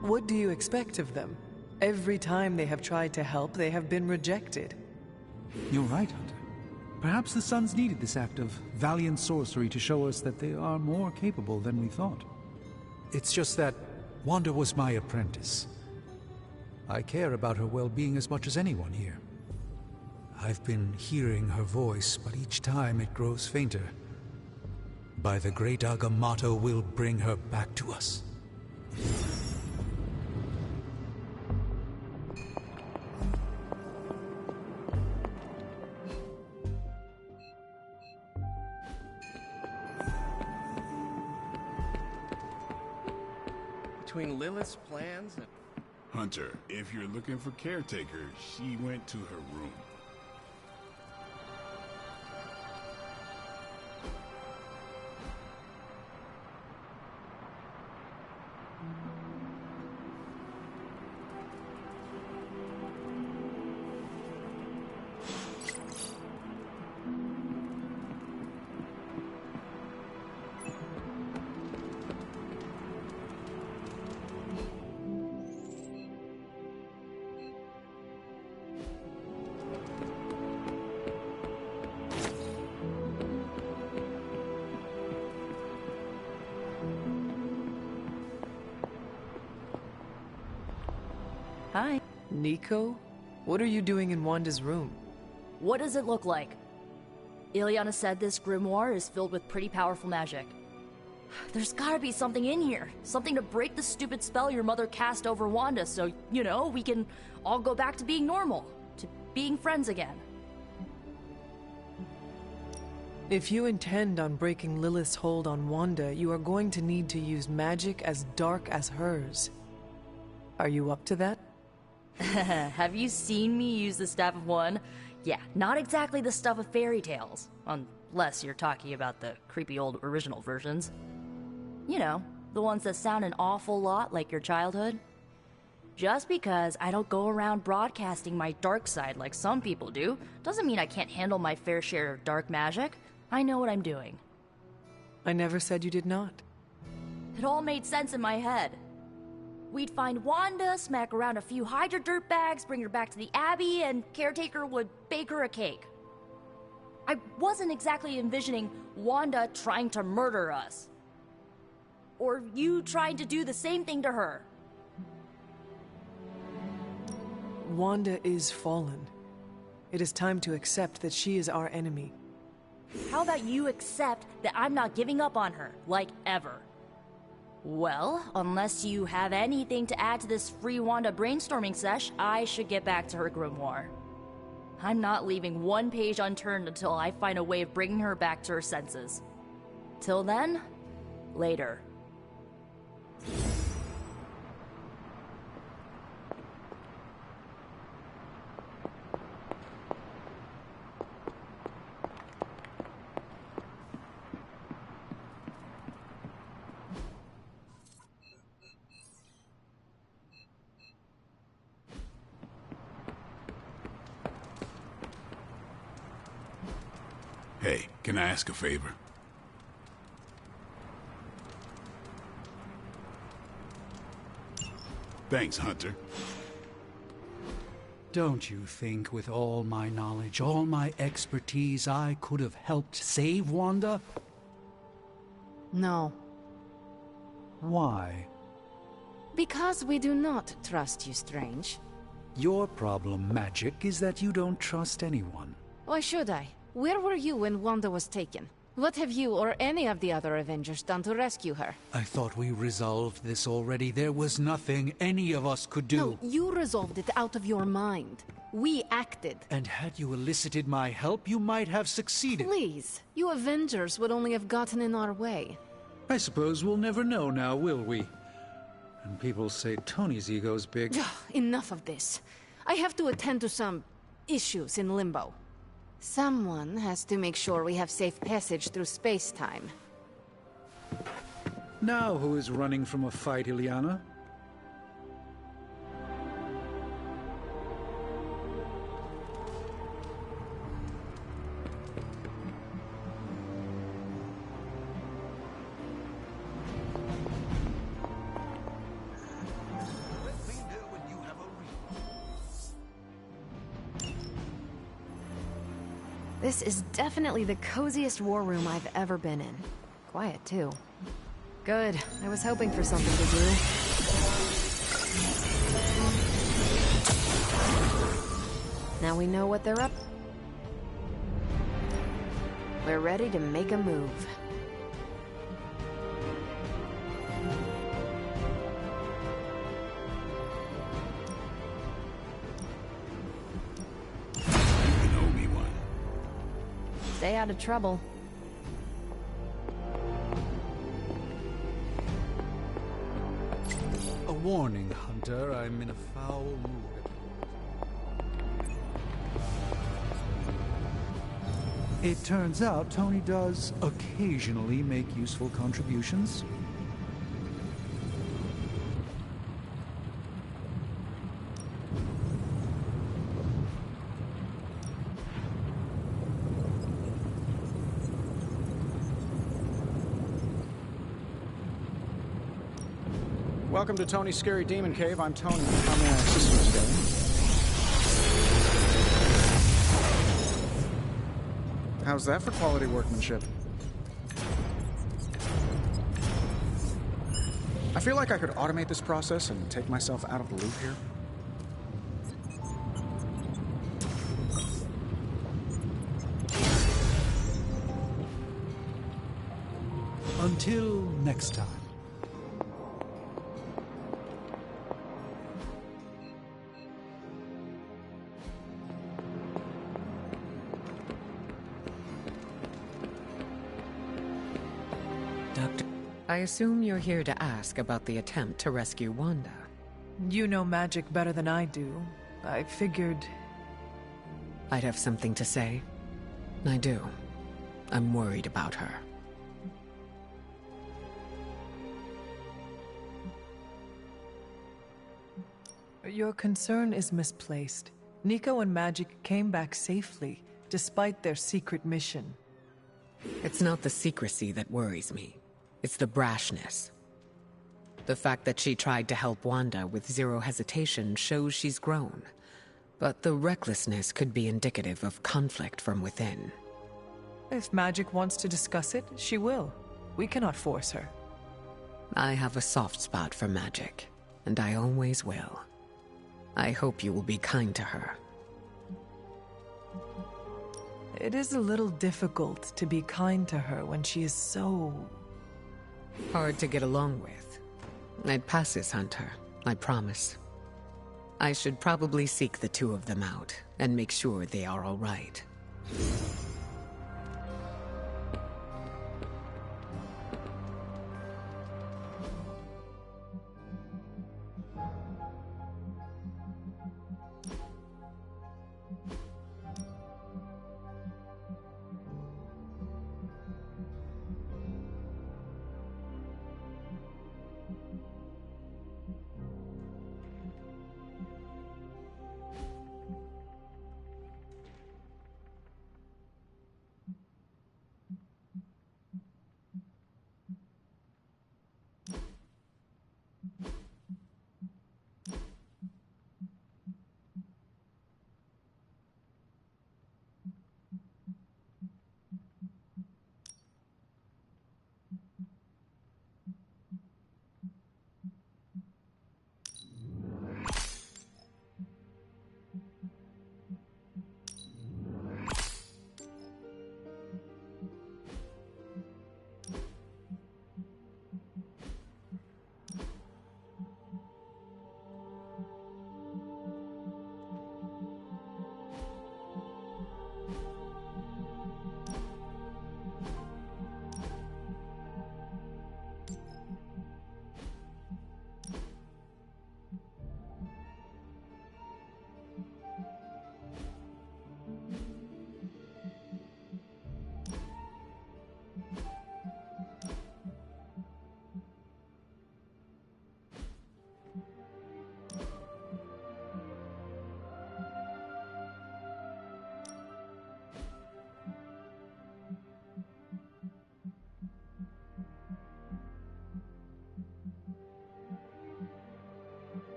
What do you expect of them? Every time they have tried to help, they have been rejected. You're right, Hunter. Perhaps the Sons needed this act of valiant sorcery to show us that they are more capable than we thought. It's just that Wanda was my apprentice. I care about her well-being as much as anyone here. I've been hearing her voice, but each time it grows fainter. By the great Agamotto will bring her back to us. Between Lilith's plans and... Hunter, if you're looking for Caretaker, she went to her room. Hi. Nico? What are you doing in Wanda's room? What does it look like? Ileana said this grimoire is filled with pretty powerful magic. There's gotta be something in here. Something to break the stupid spell your mother cast over Wanda so, you know, we can all go back to being normal. To being friends again. If you intend on breaking Lilith's hold on Wanda, you are going to need to use magic as dark as hers. Are you up to that? Have you seen me use the Staff of One? Yeah, not exactly the stuff of fairy tales. Unless you're talking about the creepy old original versions. You know, the ones that sound an awful lot like your childhood. Just because I don't go around broadcasting my dark side like some people do, doesn't mean I can't handle my fair share of dark magic. I know what I'm doing. I never said you did not. It all made sense in my head. We'd find Wanda, smack around a few Hydra dirtbags, bring her back to the Abbey, and Caretaker would bake her a cake. I wasn't exactly envisioning Wanda trying to murder us. Or you trying to do the same thing to her. Wanda is fallen. It is time to accept that she is our enemy. How about you accept that I'm not giving up on her, like ever? Well, unless you have anything to add to this free Wanda brainstorming sesh, I should get back to her grimoire. I'm not leaving one page unturned until I find a way of bringing her back to her senses. Till then, later. Hey, can I ask a favor? Thanks, Hunter. Don't you think with all my knowledge, all my expertise, I could have helped save Wanda? No. Why? Because we do not trust you, Strange. Your problem, Magic, is that you don't trust anyone. Why should I? Where were you when Wanda was taken? What have you or any of the other Avengers done to rescue her? I thought we resolved this already. There was nothing any of us could do. No, you resolved it out of your mind. We acted. And had you elicited my help, you might have succeeded. Please, you Avengers would only have gotten in our way. I suppose we'll never know now, will we? And people say Tony's ego's big. Enough of this. I have to attend to some issues in Limbo. Someone has to make sure we have safe passage through space-time. Now who is running from a fight, Illyana? This is definitely the coziest war room I've ever been in. Quiet, too. Good. I was hoping for something to do. Now we know what they're up. We're ready to make a move. Stay out of trouble. A warning, Hunter. I'm in a foul mood. It turns out Tony does occasionally make useful contributions. Welcome to Tony's Scary Demon Cave. I'm Tony. How may I assist you today? How's that for quality workmanship? I feel like I could automate this process and take myself out of the loop here. Until next time. I assume you're here to ask about the attempt to rescue Wanda. You know magic better than I do. I figured... I'd have something to say. I do. I'm worried about her. Your concern is misplaced. Nico and Magic came back safely, despite their secret mission. It's not the secrecy that worries me. It's the brashness. The fact that she tried to help Wanda with zero hesitation shows she's grown. But the recklessness could be indicative of conflict from within. If Magic wants to discuss it, she will. We cannot force her. I have a soft spot for Magic, and I always will. I hope you will be kind to her. It is a little difficult to be kind to her when she is so... hard to get along with. It passes, Hunter. I promise. I should probably seek the two of them out and make sure they are all right.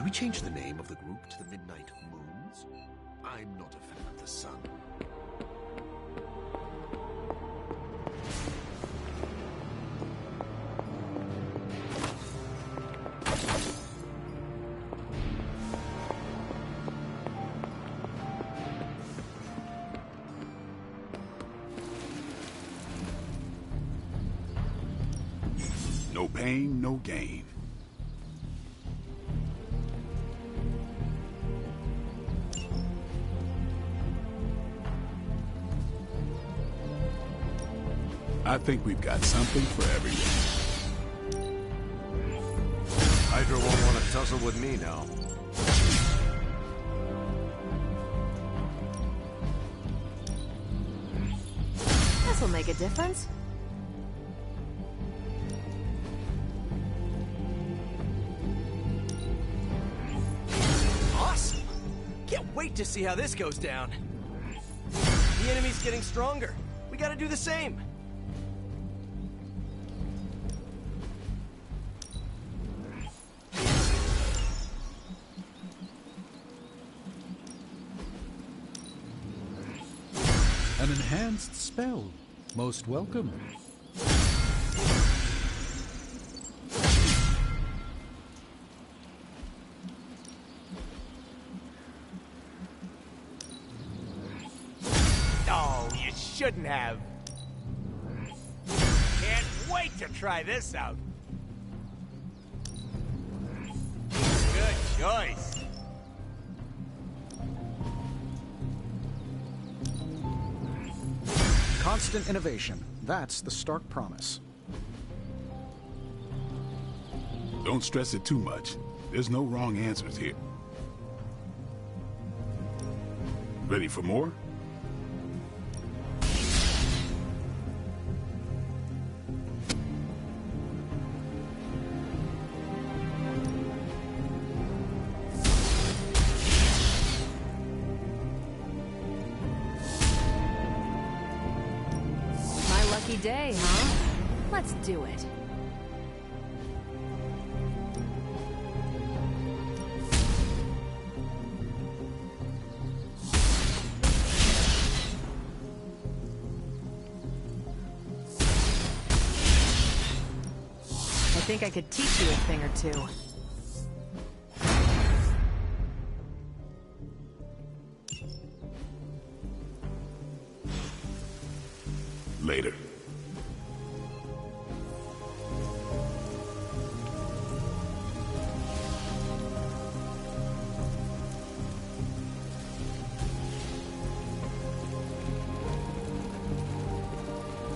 we change the name of the group to the Midnight Moons? I'm not a fan of the sun. No pain, no gain. I think we've got something for everyone. Hydra won't want to tussle with me now. This'll make a difference. Awesome! Can't wait to see how this goes down. The enemy's getting stronger. We gotta do the same. An enhanced spell. Most welcome. Oh, you shouldn't have. Can't wait to try this out. Good choice. Constant innovation. That's the Stark promise. Don't stress it too much. There's no wrong answers here. Ready for more? Lucky day, huh? Let's do it. I think I could teach you a thing or two. Later.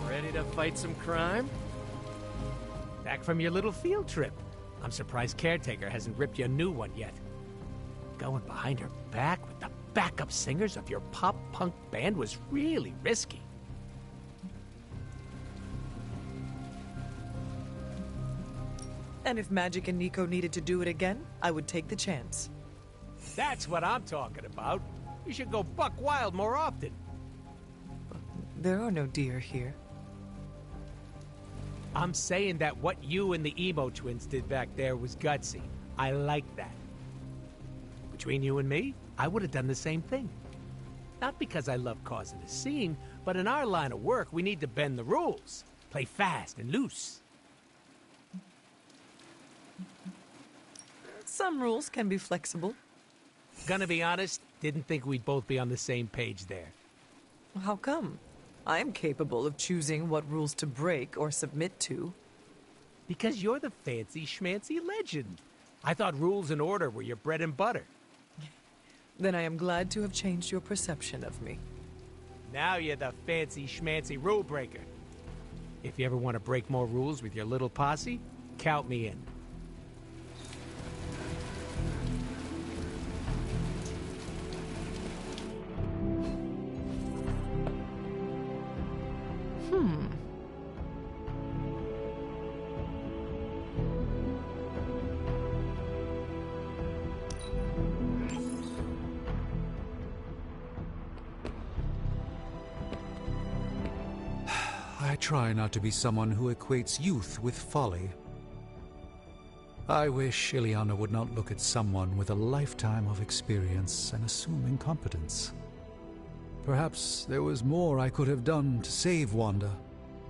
Ready to fight some crime? Back from your little field trip. I'm surprised Caretaker hasn't ripped you a new one yet. Going behind her back with the backup singers of your pop-punk band was really risky. And if Magic and Nico needed to do it again, I would take the chance. That's what I'm talking about. You should go buck wild more often. There are no deer here. I'm saying that what you and the Emo twins did back there was gutsy. I like that. Between you and me, I would have done the same thing. Not because I love causing a scene, but in our line of work, we need to bend the rules. Play fast and loose. Some rules can be flexible. Gonna be honest, didn't think we'd both be on the same page there. How come? I'm capable of choosing what rules to break or submit to. Because you're the fancy schmancy legend. I thought rules and order were your bread and butter. Then I am glad to have changed your perception of me. Now you're the fancy schmancy rule breaker. If you ever want to break more rules with your little posse, count me in. I try not to be someone who equates youth with folly. I wish Ileana would not look at someone with a lifetime of experience and assume incompetence. Perhaps there was more I could have done to save Wanda,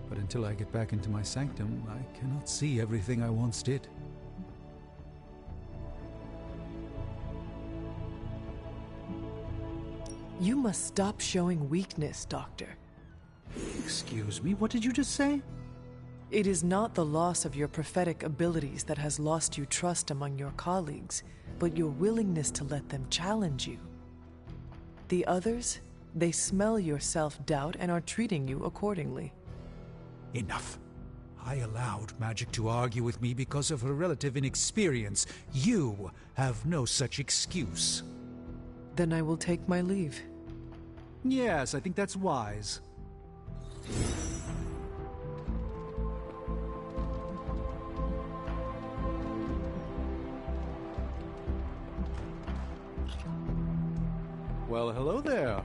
but until I get back into my sanctum, I cannot see everything I once did. You must stop showing weakness, Doctor. Excuse me, what did you just say? It is not the loss of your prophetic abilities that has lost you trust among your colleagues, but your willingness to let them challenge you. The others, they smell your self-doubt and are treating you accordingly. Enough. I allowed magic to argue with me because of her relative inexperience. You have no such excuse. Then I will take my leave. Yes, I think that's wise. Well, hello there.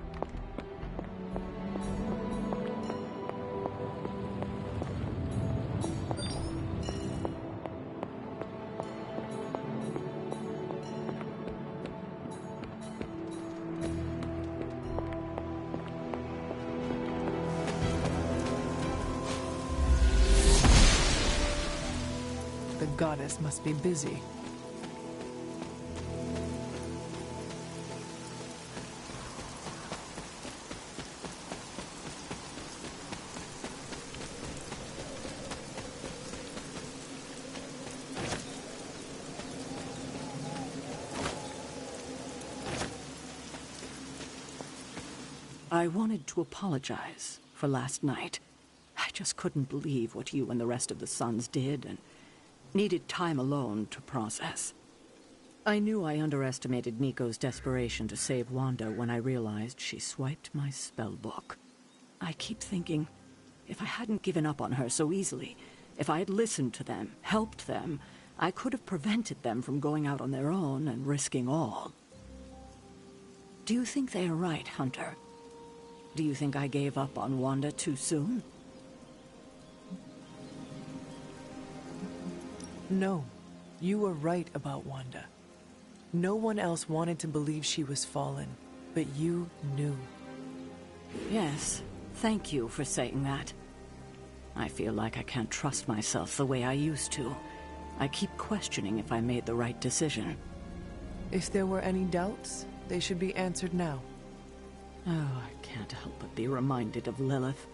The goddess must be busy. I wanted to apologize for last night. I just couldn't believe what you and the rest of the Sons did, and needed time alone to process. I knew I underestimated Nico's desperation to save Wanda when I realized she swiped my spellbook. I keep thinking, if I hadn't given up on her so easily, if I had listened to them, helped them, I could have prevented them from going out on their own and risking all. Do you think they are right, Hunter? Do you think I gave up on Wanda too soon? No, you were right about Wanda. No one else wanted to believe she was fallen, but you knew. Yes, thank you for saying that. I feel like I can't trust myself the way I used to. I keep questioning if I made the right decision. If there were any doubts, they should be answered now. Oh, I can't help but be reminded of Lilith.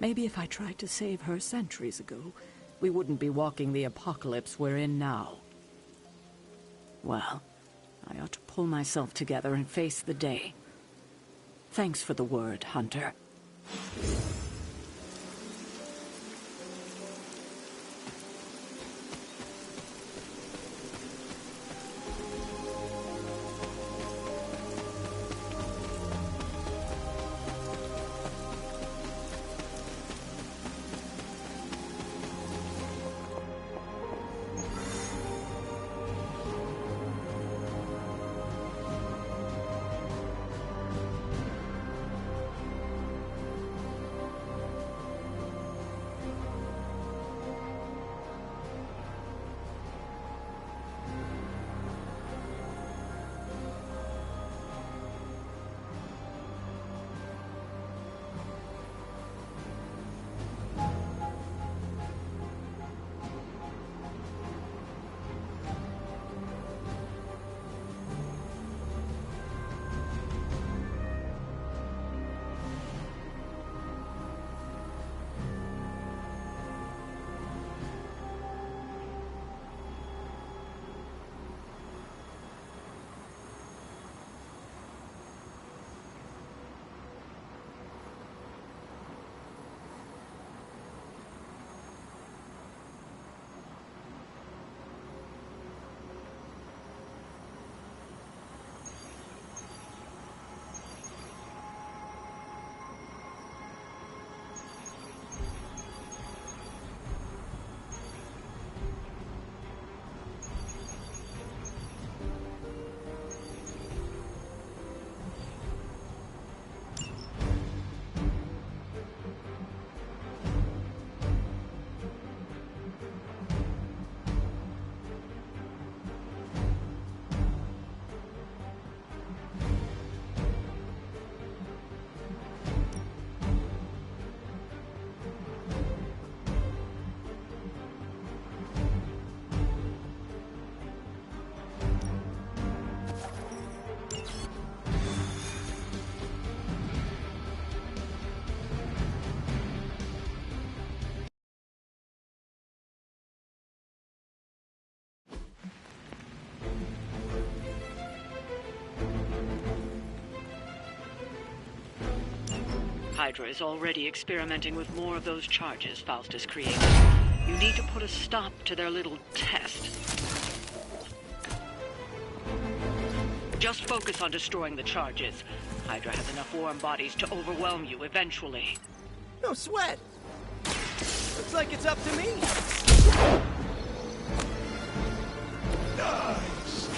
Maybe if I tried to save her centuries ago, we wouldn't be walking the apocalypse we're in now. Well, I ought to pull myself together and face the day. Thanks for the word, Hunter. Hydra is already experimenting with more of those charges Faustus created. You need to put a stop to their little test. Just focus on destroying the charges. Hydra has enough warm bodies to overwhelm you eventually. No sweat! Looks like it's up to me! Nice!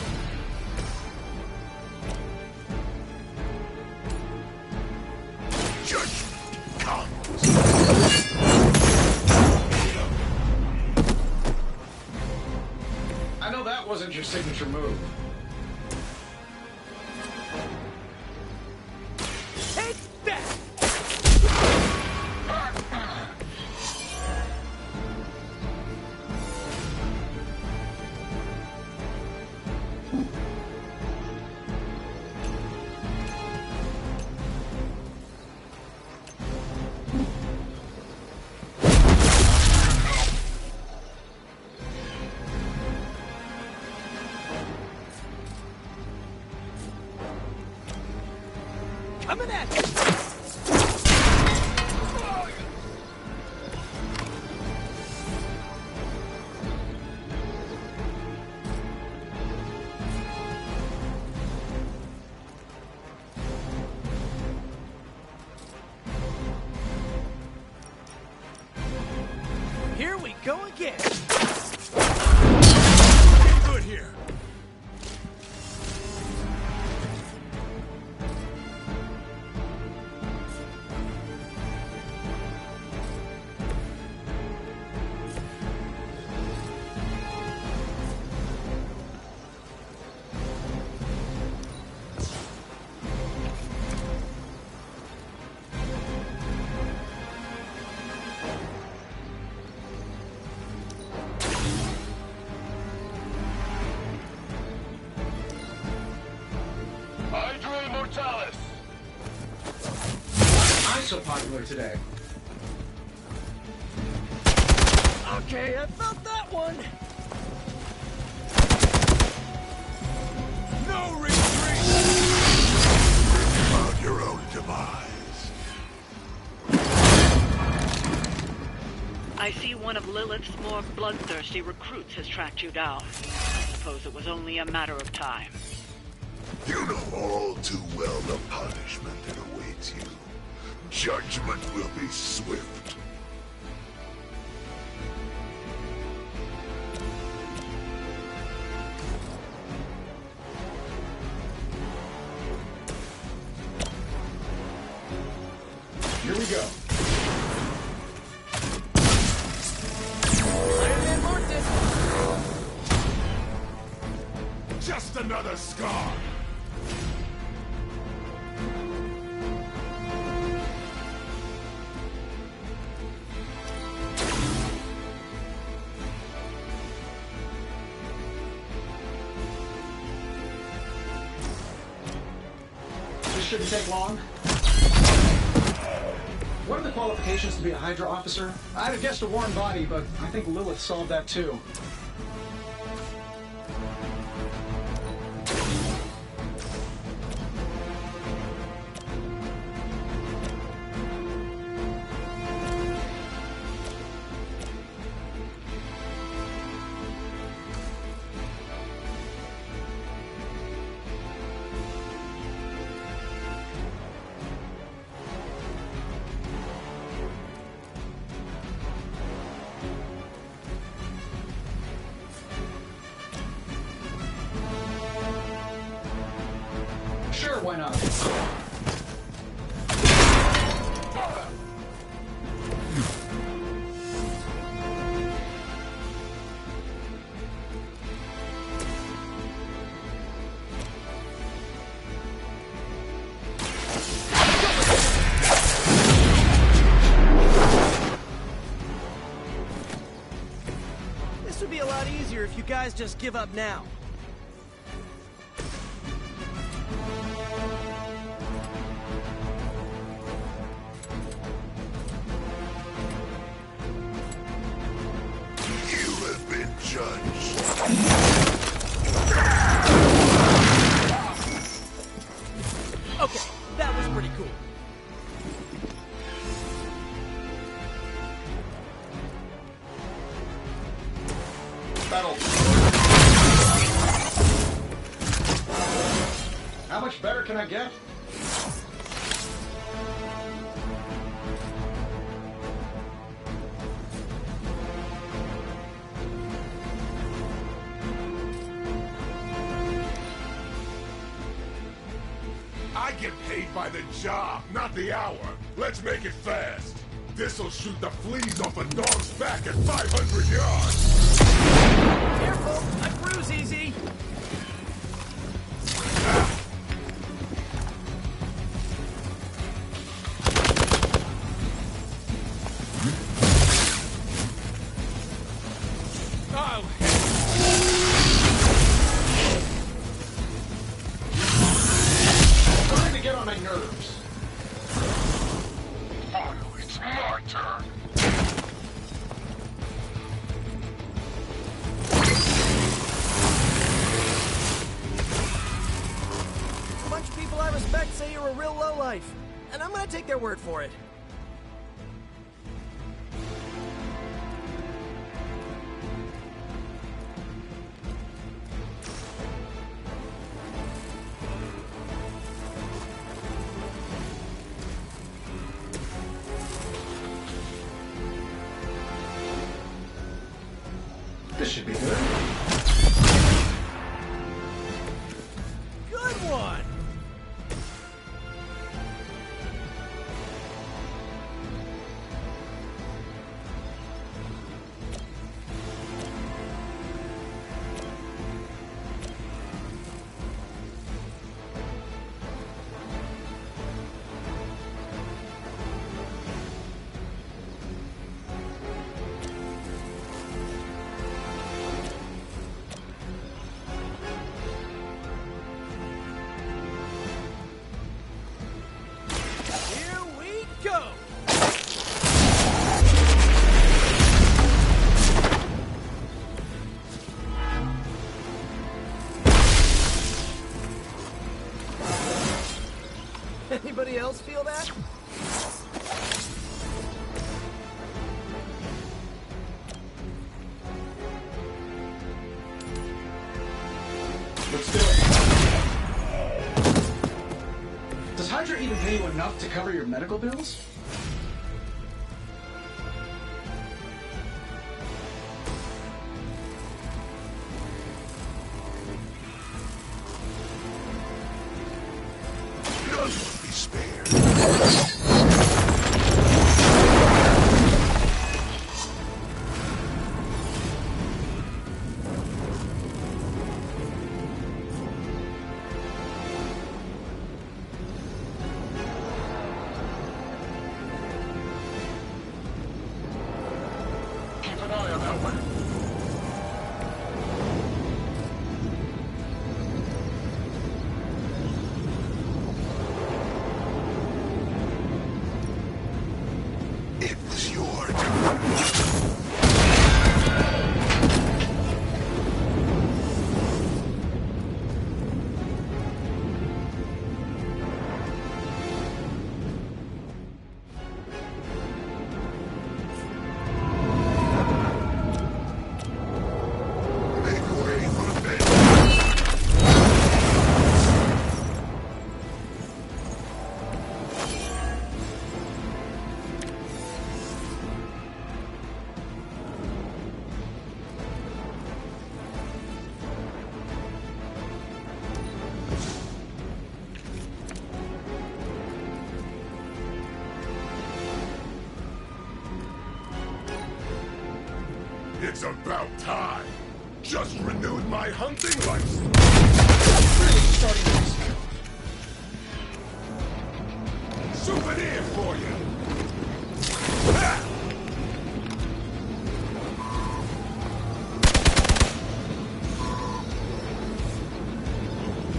Judgment comes! I know that wasn't your signature move. Take that! Coming at you! Here we go again! Good here! Hydra Immortalis! I'm so popular today. Okay, I felt that one! No retreat! Bring about your own demise. I see one of Lilith's more bloodthirsty recruits has tracked you down. I suppose it was only a matter of time. You know all too well the punishment that awaits you. Judgment will be swift. Here we go. Iron Man Mortis! Just another scar! This shouldn't take long. What are the qualifications to be a Hydra officer? I'd have guessed a warm body, but I think Lilith solved that too. Sure, why not? This would be a lot easier if you guys just give up now. metal. How much better can I get? I get paid by the job, not the hour. Let's make it fast. This'll shoot the fleas off a dog's back at 500 yards. Careful! I bruise easy! Starting to get on my nerves. Finally, it's my turn. A bunch of people I respect say you're a real lowlife, and I'm gonna take their word for it. This should be good. Good one! Here we go! Anybody else feel that? Let's do it. Does Hydra even pay you enough to cover your medical bills? None will be spared. Keep an eye on that one. It was your turn. Make way for me. It's about time. Just renewed my hunting license. Really starting this. Souvenir for you. Ha!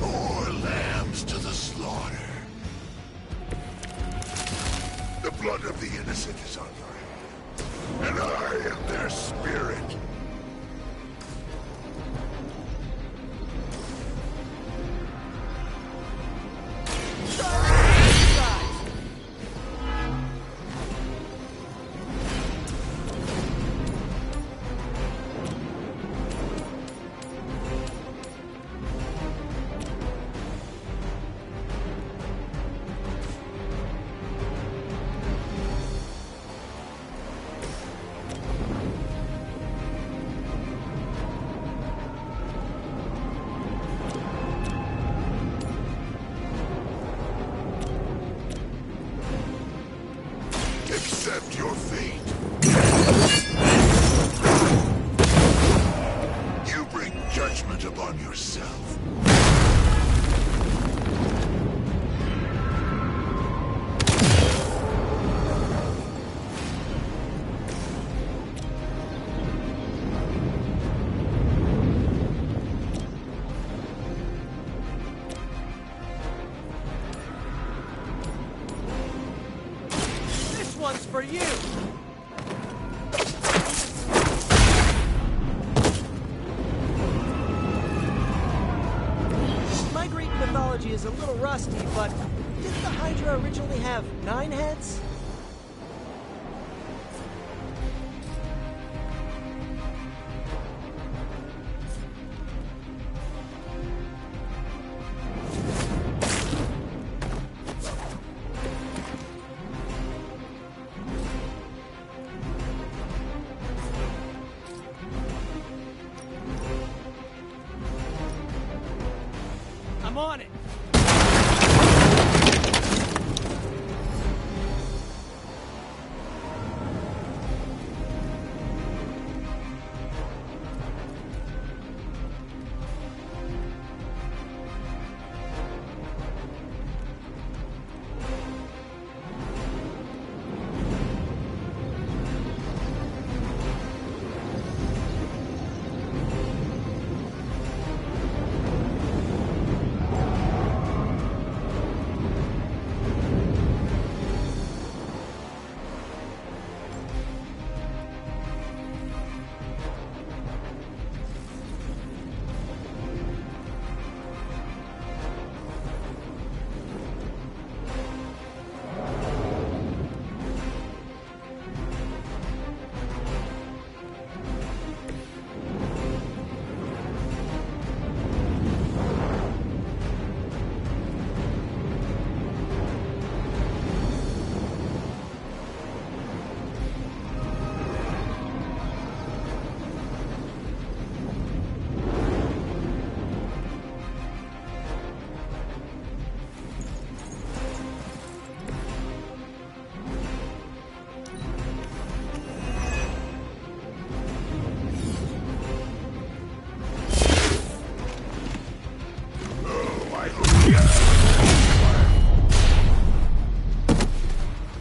More lambs to the slaughter. The blood of the innocent is on your hands, and I am their spirit. one's for you! My Greek mythology is a little rusty, but didn't the Hydra originally have 9 heads? I'm on it!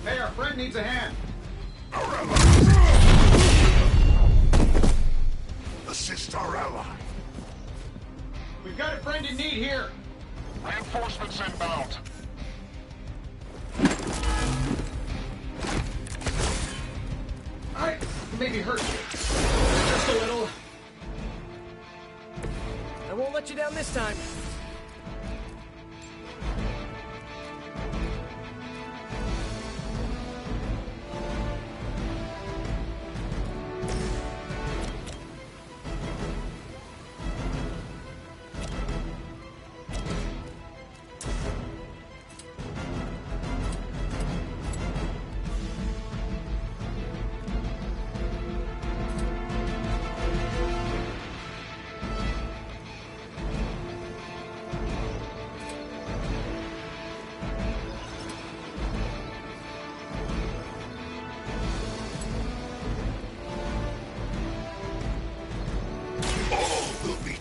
Hey, our friend needs a hand. Assist our ally. We've got a friend in need here. Reinforcements inbound. I maybe hurt you. Just a little. I won't let you down this time.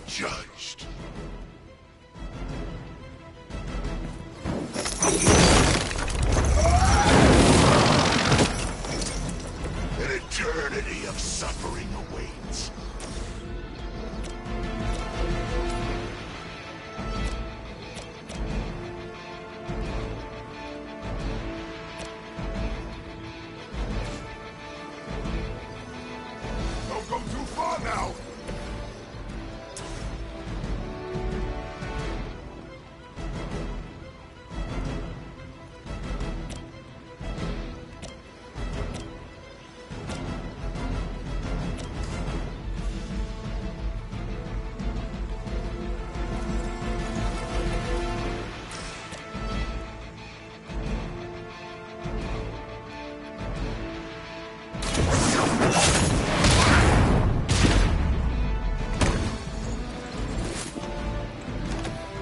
Judged. An eternity of suffering awaits. Don't go too far now.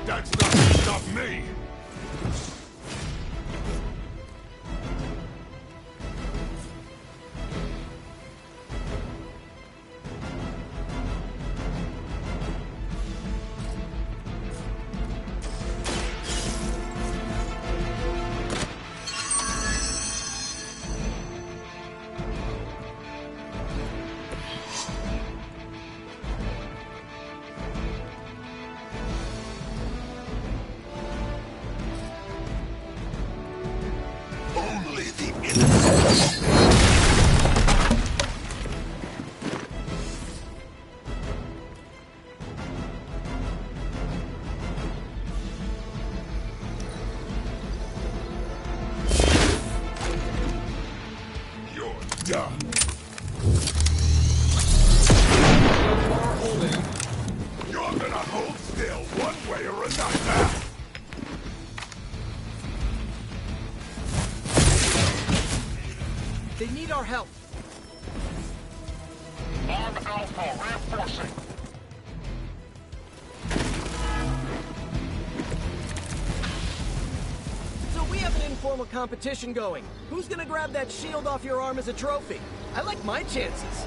That's not gonna stop me! Only the innocent Done. You're gonna hold still one way or another. They need our help. On Alpha, reinforcing. So we have an informal competition going. Who's gonna grab that shield off your arm as a trophy? I like my chances.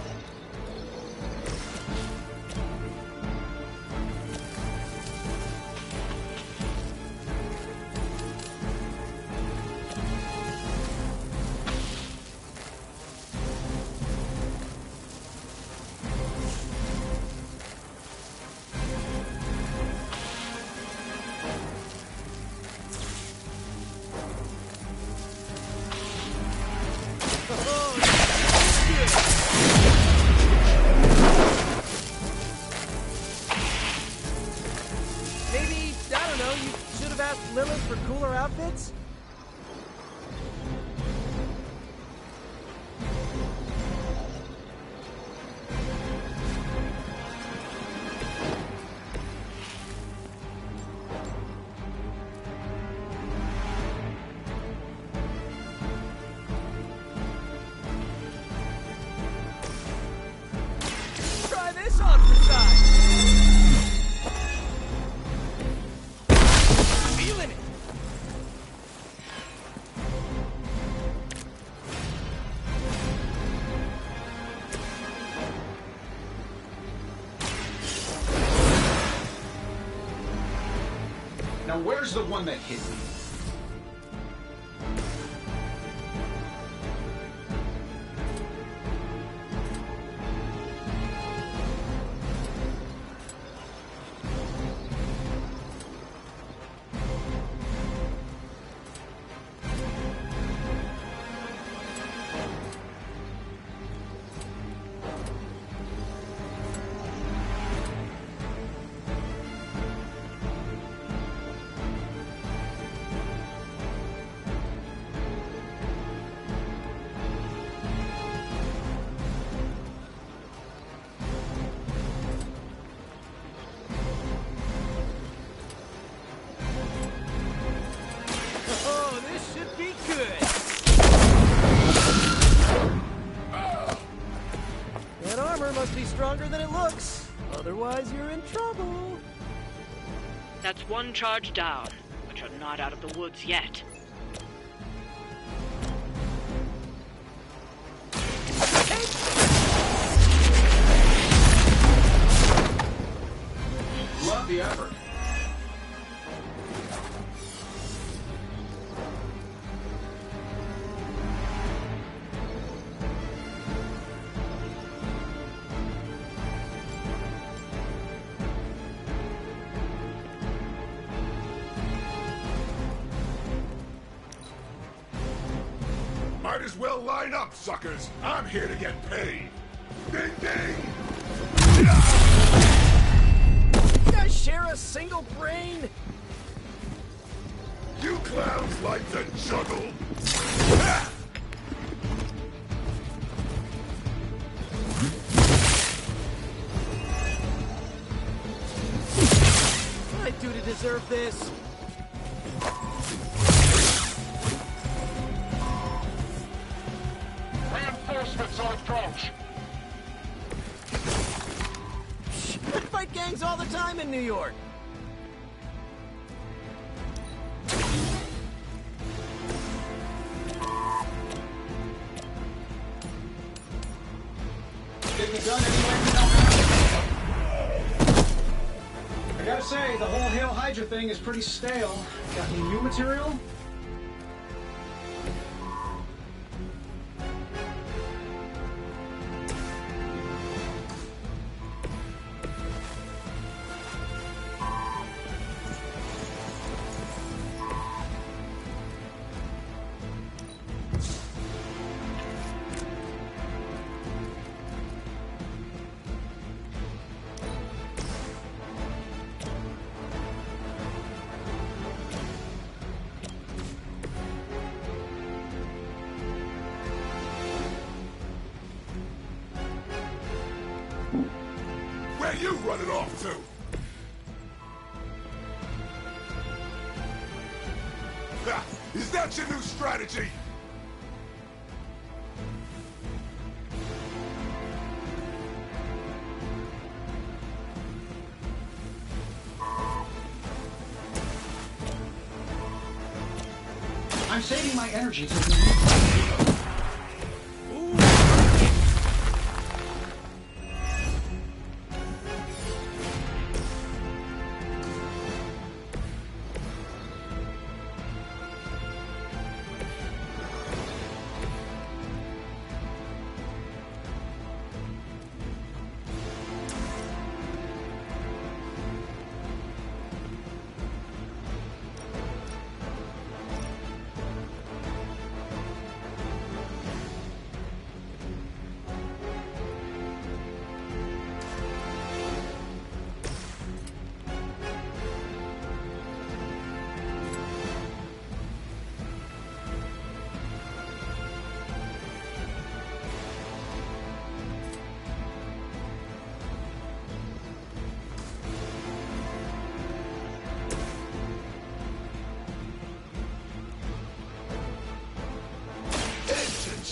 Maybe, I don't know, you should have asked Lilith for cooler outfits? Try this on for size! Feeling it! Now where's the one that hit me? Oh, this should be good! That armor must be stronger than it looks. Otherwise, you're in trouble. That's one charge down, but you're not out of the woods yet. Love the effort. Might as well line up, suckers. I'm here to get paid. Ding ding! You guys share a single brain? You clowns like to juggle. What did I do to deserve this? Reinforcements on approach. I fight gangs all the time in New York. Getting it done anyway we know how. I gotta say, the whole Hail Hydra thing is pretty stale. Got any new material? Where you running off to? Ha! Is that your new strategy? I'm saving my energy to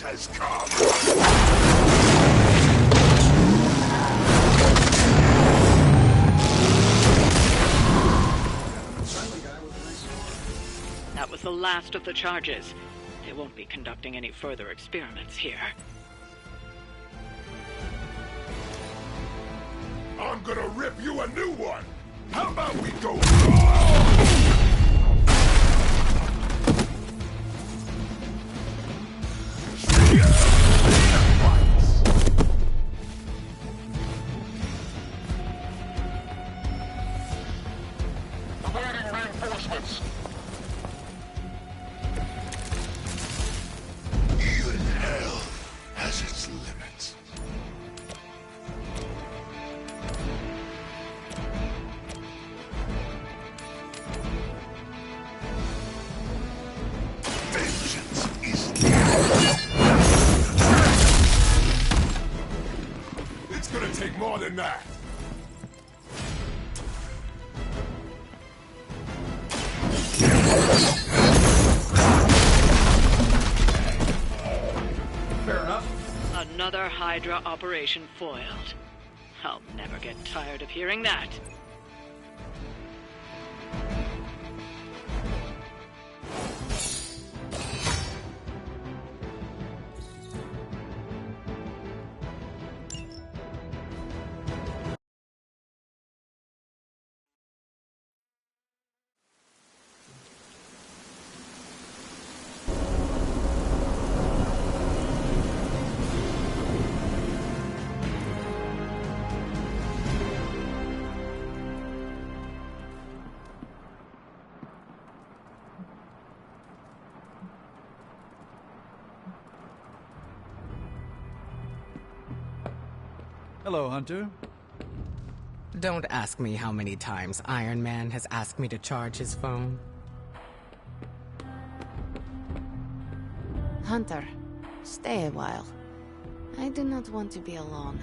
Has come. That was the last of the charges. They won't be conducting any further experiments here. I'm gonna rip you a new one! How about we go? Reinforcements. Even hell has its limits. Vengeance is It's gonna take more than that. Fair enough. Another Hydra operation foiled. I'll never get tired of hearing that. Hello, Hunter. Don't ask me how many times Iron Man has asked me to charge his phone. Hunter, stay a while. I do not want to be alone.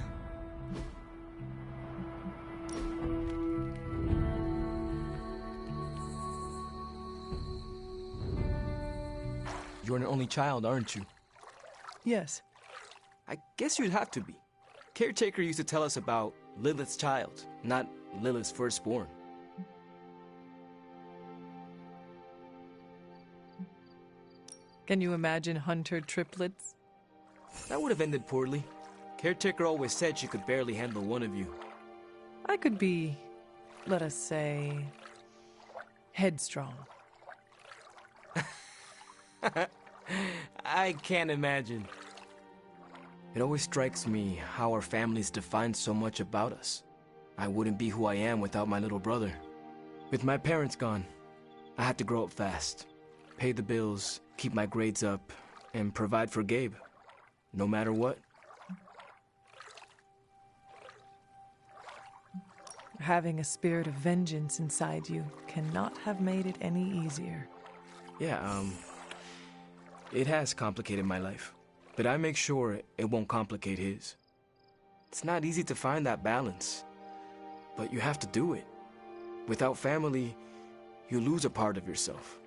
You're an only child, aren't you? Yes. I guess you'd have to be. Caretaker used to tell us about Lilith's child, not Lilith's firstborn. Can you imagine Hunter triplets? That would have ended poorly. Caretaker always said she could barely handle one of you. I could be, let us say, headstrong. I can't imagine. It always strikes me how our families define so much about us. I wouldn't be who I am without my little brother. With my parents gone, I had to grow up fast, pay the bills, keep my grades up, and provide for Gabe, no matter what. Having a spirit of vengeance inside you cannot have made it any easier. Yeah, it has complicated my life. But I make sure it won't complicate his. It's not easy to find that balance. But you have to do it. Without family, you lose a part of yourself.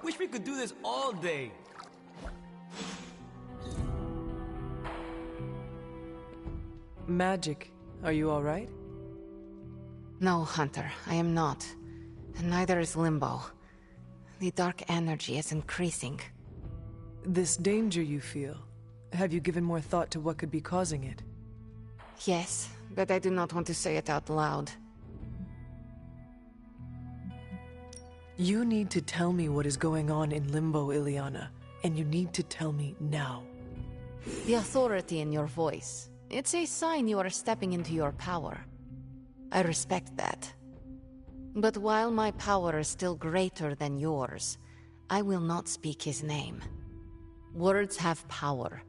Wish we could do this all day. Magic, are you all right? No, Hunter, I am not. And neither is Limbo. The dark energy is increasing. This danger you feel, have you given more thought to what could be causing it? Yes, but I do not want to say it out loud. You need to tell me what is going on in Limbo, Ileana, and you need to tell me now. The authority in your voice. It's a sign you are stepping into your power. I respect that. But while my power is still greater than yours, I will not speak his name. Words have power.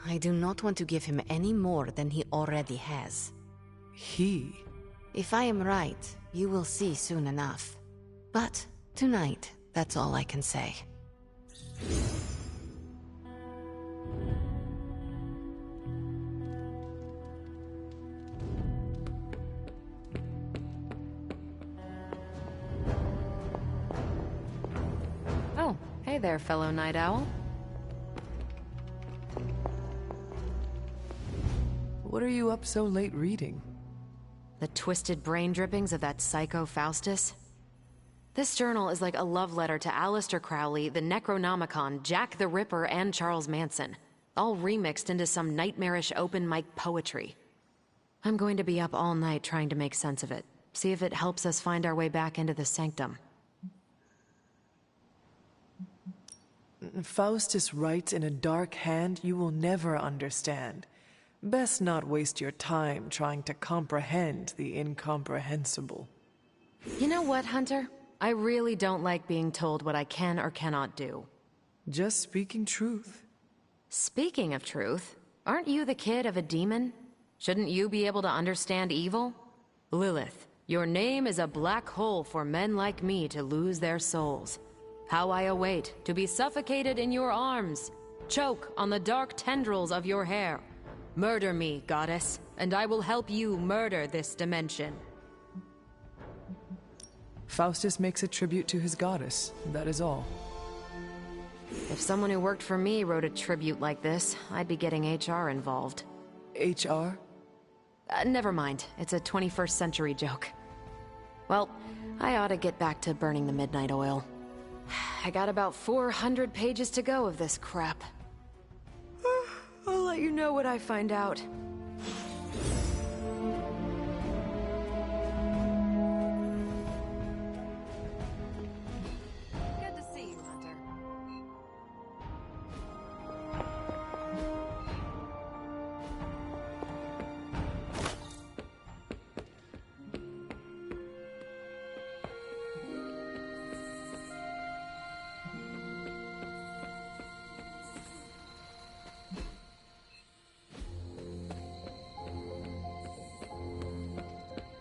I do not want to give him any more than he already has. He? If I am right, you will see soon enough. But tonight, that's all I can say. Oh, hey there, fellow night owl. What are you up so late reading? The twisted brain drippings of that psycho Faustus? This journal is like a love letter to Aleister Crowley, the Necronomicon, Jack the Ripper, and Charles Manson, all remixed into some nightmarish open mic poetry. I'm going to be up all night trying to make sense of it, see if it helps us find our way back into the sanctum. Faustus writes in a dark hand you will never understand. Best not waste your time trying to comprehend the incomprehensible. You know what, Hunter? I really don't like being told what I can or cannot do. Just speaking truth. Speaking of truth, aren't you the kid of a demon? Shouldn't you be able to understand evil? Lilith, your name is a black hole for men like me to lose their souls. How I await to be suffocated in your arms, choke on the dark tendrils of your hair. Murder me, goddess, and I will help you murder this dimension. Faustus makes a tribute to his goddess, that is all. If someone who worked for me wrote a tribute like this, I'd be getting HR involved. HR? Never mind, it's a 21st century joke. Well, I ought to get back to burning the midnight oil. I got about 400 pages to go of this crap. I'll let you know what I find out. Good to see you, Hunter.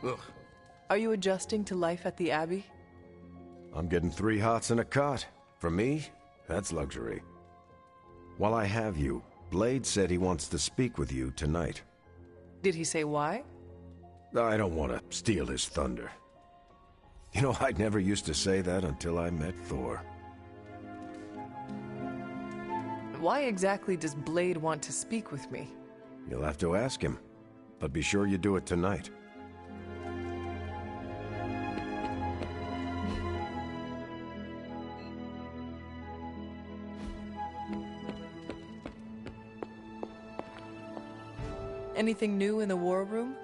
Ugh. Are you adjusting to life at the Abbey? I'm getting 3 hots and a cot. For me, that's luxury. While I have you, Blade said he wants to speak with you tonight. Did he say why? I don't want to steal his thunder. You know, I never used to say that until I met Thor. Why exactly does Blade want to speak with me? You'll have to ask him, but be sure you do it tonight. Anything new in the war room?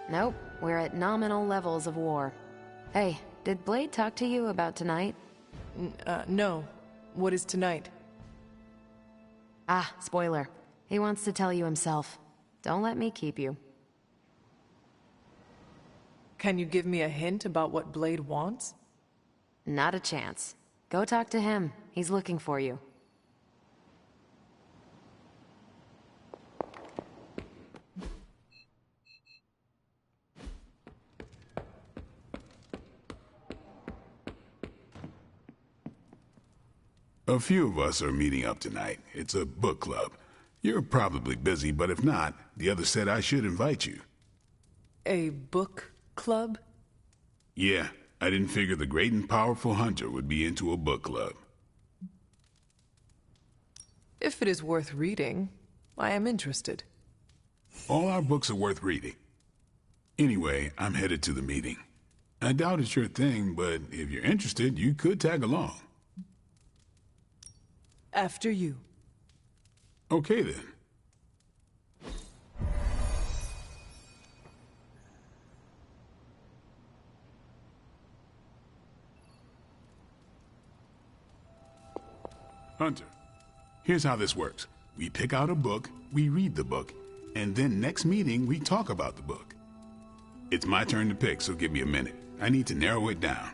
Nope, we're at nominal levels of war. Hey, did Blade talk to you about tonight? No. What is tonight? Ah, spoiler. He wants to tell you himself. Don't let me keep you. Can you give me a hint about what Blade wants? Not a chance. Go talk to him. He's looking for you. A few of us are meeting up tonight. It's a book club. You're probably busy, but if not, the others said I should invite you. A book club? Yeah, I didn't figure the great and powerful Hunter would be into a book club. If it is worth reading, I am interested. All our books are worth reading. Anyway, I'm headed to the meeting. I doubt it's your thing, but if you're interested, you could tag along. After you. Okay, then. Hunter, here's how this works. We pick out a book, we read the book, and then next meeting, we talk about the book. It's my turn to pick, so give me a minute. I need to narrow it down.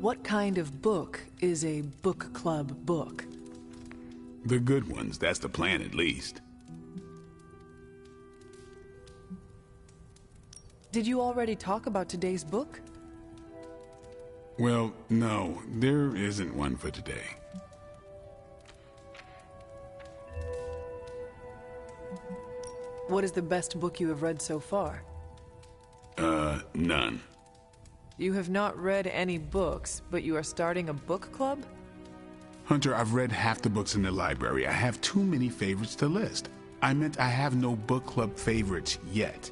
What kind of book is a book club book? The good ones, that's the plan at least. Did you already talk about today's book? Well, no, there isn't one for today. What is the best book you have read so far? None. You have not read any books, but you are starting a book club? Hunter, I've read half the books in the library. I have too many favorites to list. I meant I have no book club favorites yet.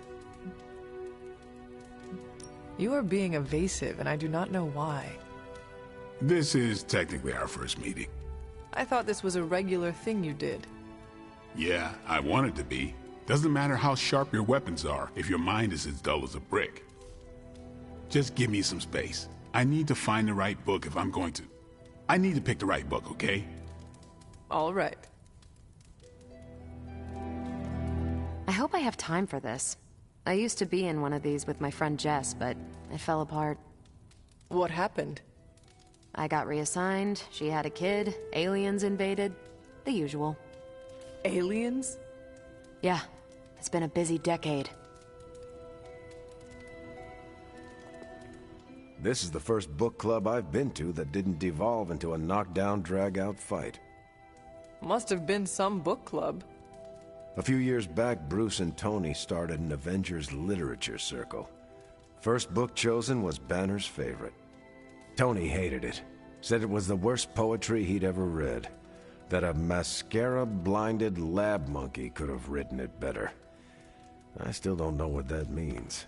You are being evasive, and I do not know why. This is technically our first meeting. I thought this was a regular thing you did. Yeah, I want it to be. Doesn't matter how sharp your weapons are if your mind is as dull as a brick. Just give me some space. I need to find the right book if I'm going to. I need to pick the right book, okay? All right. I hope I have time for this. I used to be in one of these with my friend Jess, but it fell apart. What happened? I got reassigned, she had a kid, aliens invaded, the usual. Aliens? Yeah, it's been a busy decade. This is the first book club I've been to that didn't devolve into a knockdown, drag-out fight. Must have been some book club. A few years back, Bruce and Tony started an Avengers literature circle. First book chosen was Banner's favorite. Tony hated it, said it was the worst poetry he'd ever read, that a mascara-blinded lab monkey could have written it better. I still don't know what that means.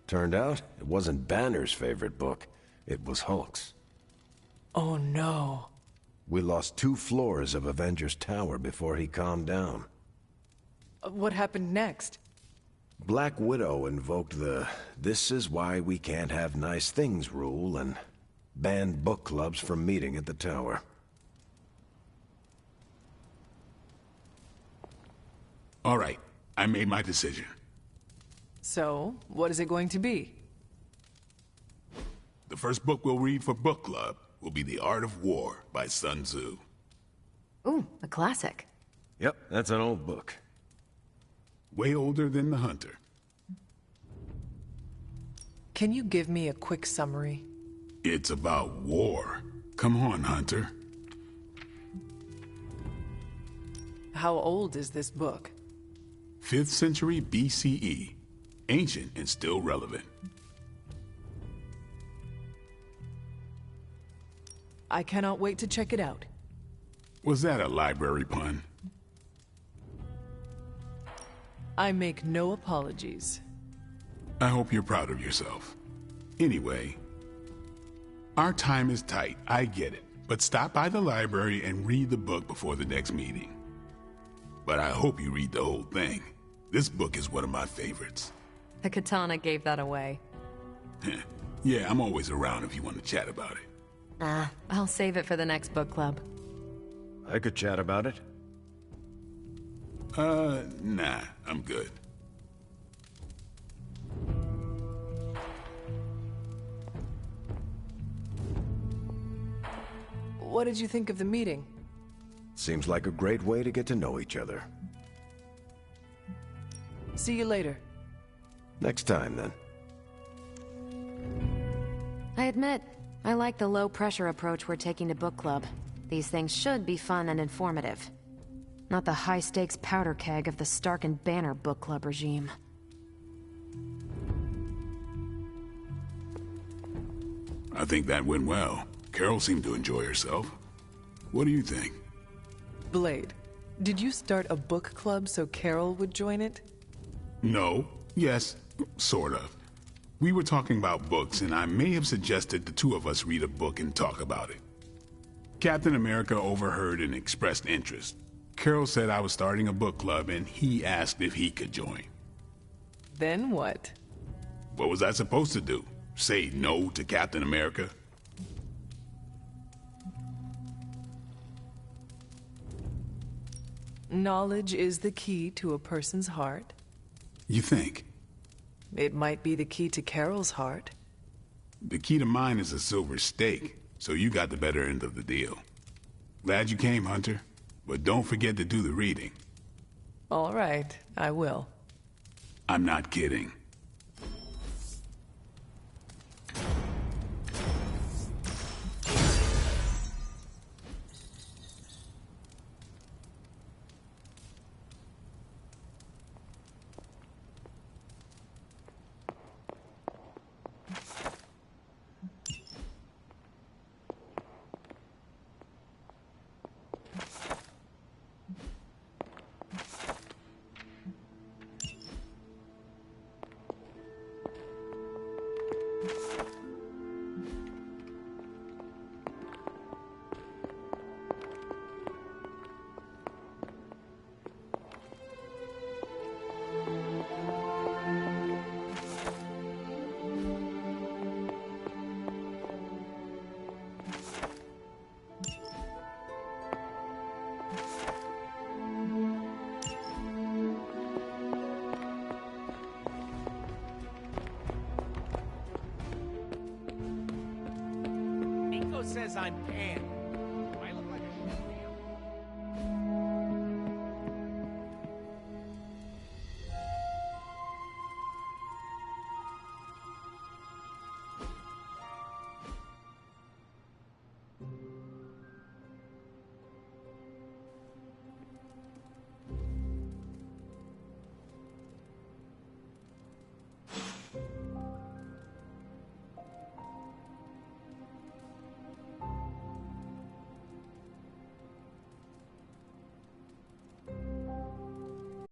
Turned out, it wasn't Banner's favorite book, it was Hulk's. Oh no. We lost 2 floors of Avengers Tower before he calmed down. What happened next? Black Widow invoked the "this is why we can't have nice things" rule and banned book clubs from meeting at the tower. All right, I made my decision. So, what is it going to be? The first book we'll read for book club will be The Art of War by Sun Tzu. Ooh, a classic. Yep, that's an old book. Way older than The Hunter. Can you give me a quick summary? It's about war. Come on, Hunter. How old is this book? 5th century BCE. Ancient and still relevant. I cannot wait to check it out. Was that a library pun? I make no apologies. I hope you're proud of yourself. Anyway, our time is tight, I get it. But stop by the library and read the book before the next meeting. But I hope you read the whole thing. This book is one of my favorites. The katana gave that away. Yeah, I'm always around if you want to chat about it. I'll save it for the next book club. I could chat about it. Nah, I'm good. What did you think of the meeting? Seems like a great way to get to know each other. See you later. Next time, then. I admit, I like the low-pressure approach we're taking to book club. These things should be fun and informative. Not the high-stakes powder keg of the Stark and Banner book club regime. I think that went well. Carol seemed to enjoy herself. What do you think? Blade, did you start a book club so Carol would join it? No. Yes. Sort of. We were talking about books, and I may have suggested the two of us read a book and talk about it. Captain America overheard and expressed interest. Carol said I was starting a book club, and he asked if he could join. Then what? What was I supposed to do? Say no to Captain America? Knowledge is the key to a person's heart. You think? It might be the key to Carol's heart. The key to mine is a silver stake, so you got the better end of the deal. Glad you came, Hunter, but don't forget to do the reading. All right, I will. I'm not kidding. Says I'm Pan. Do I look like a shit?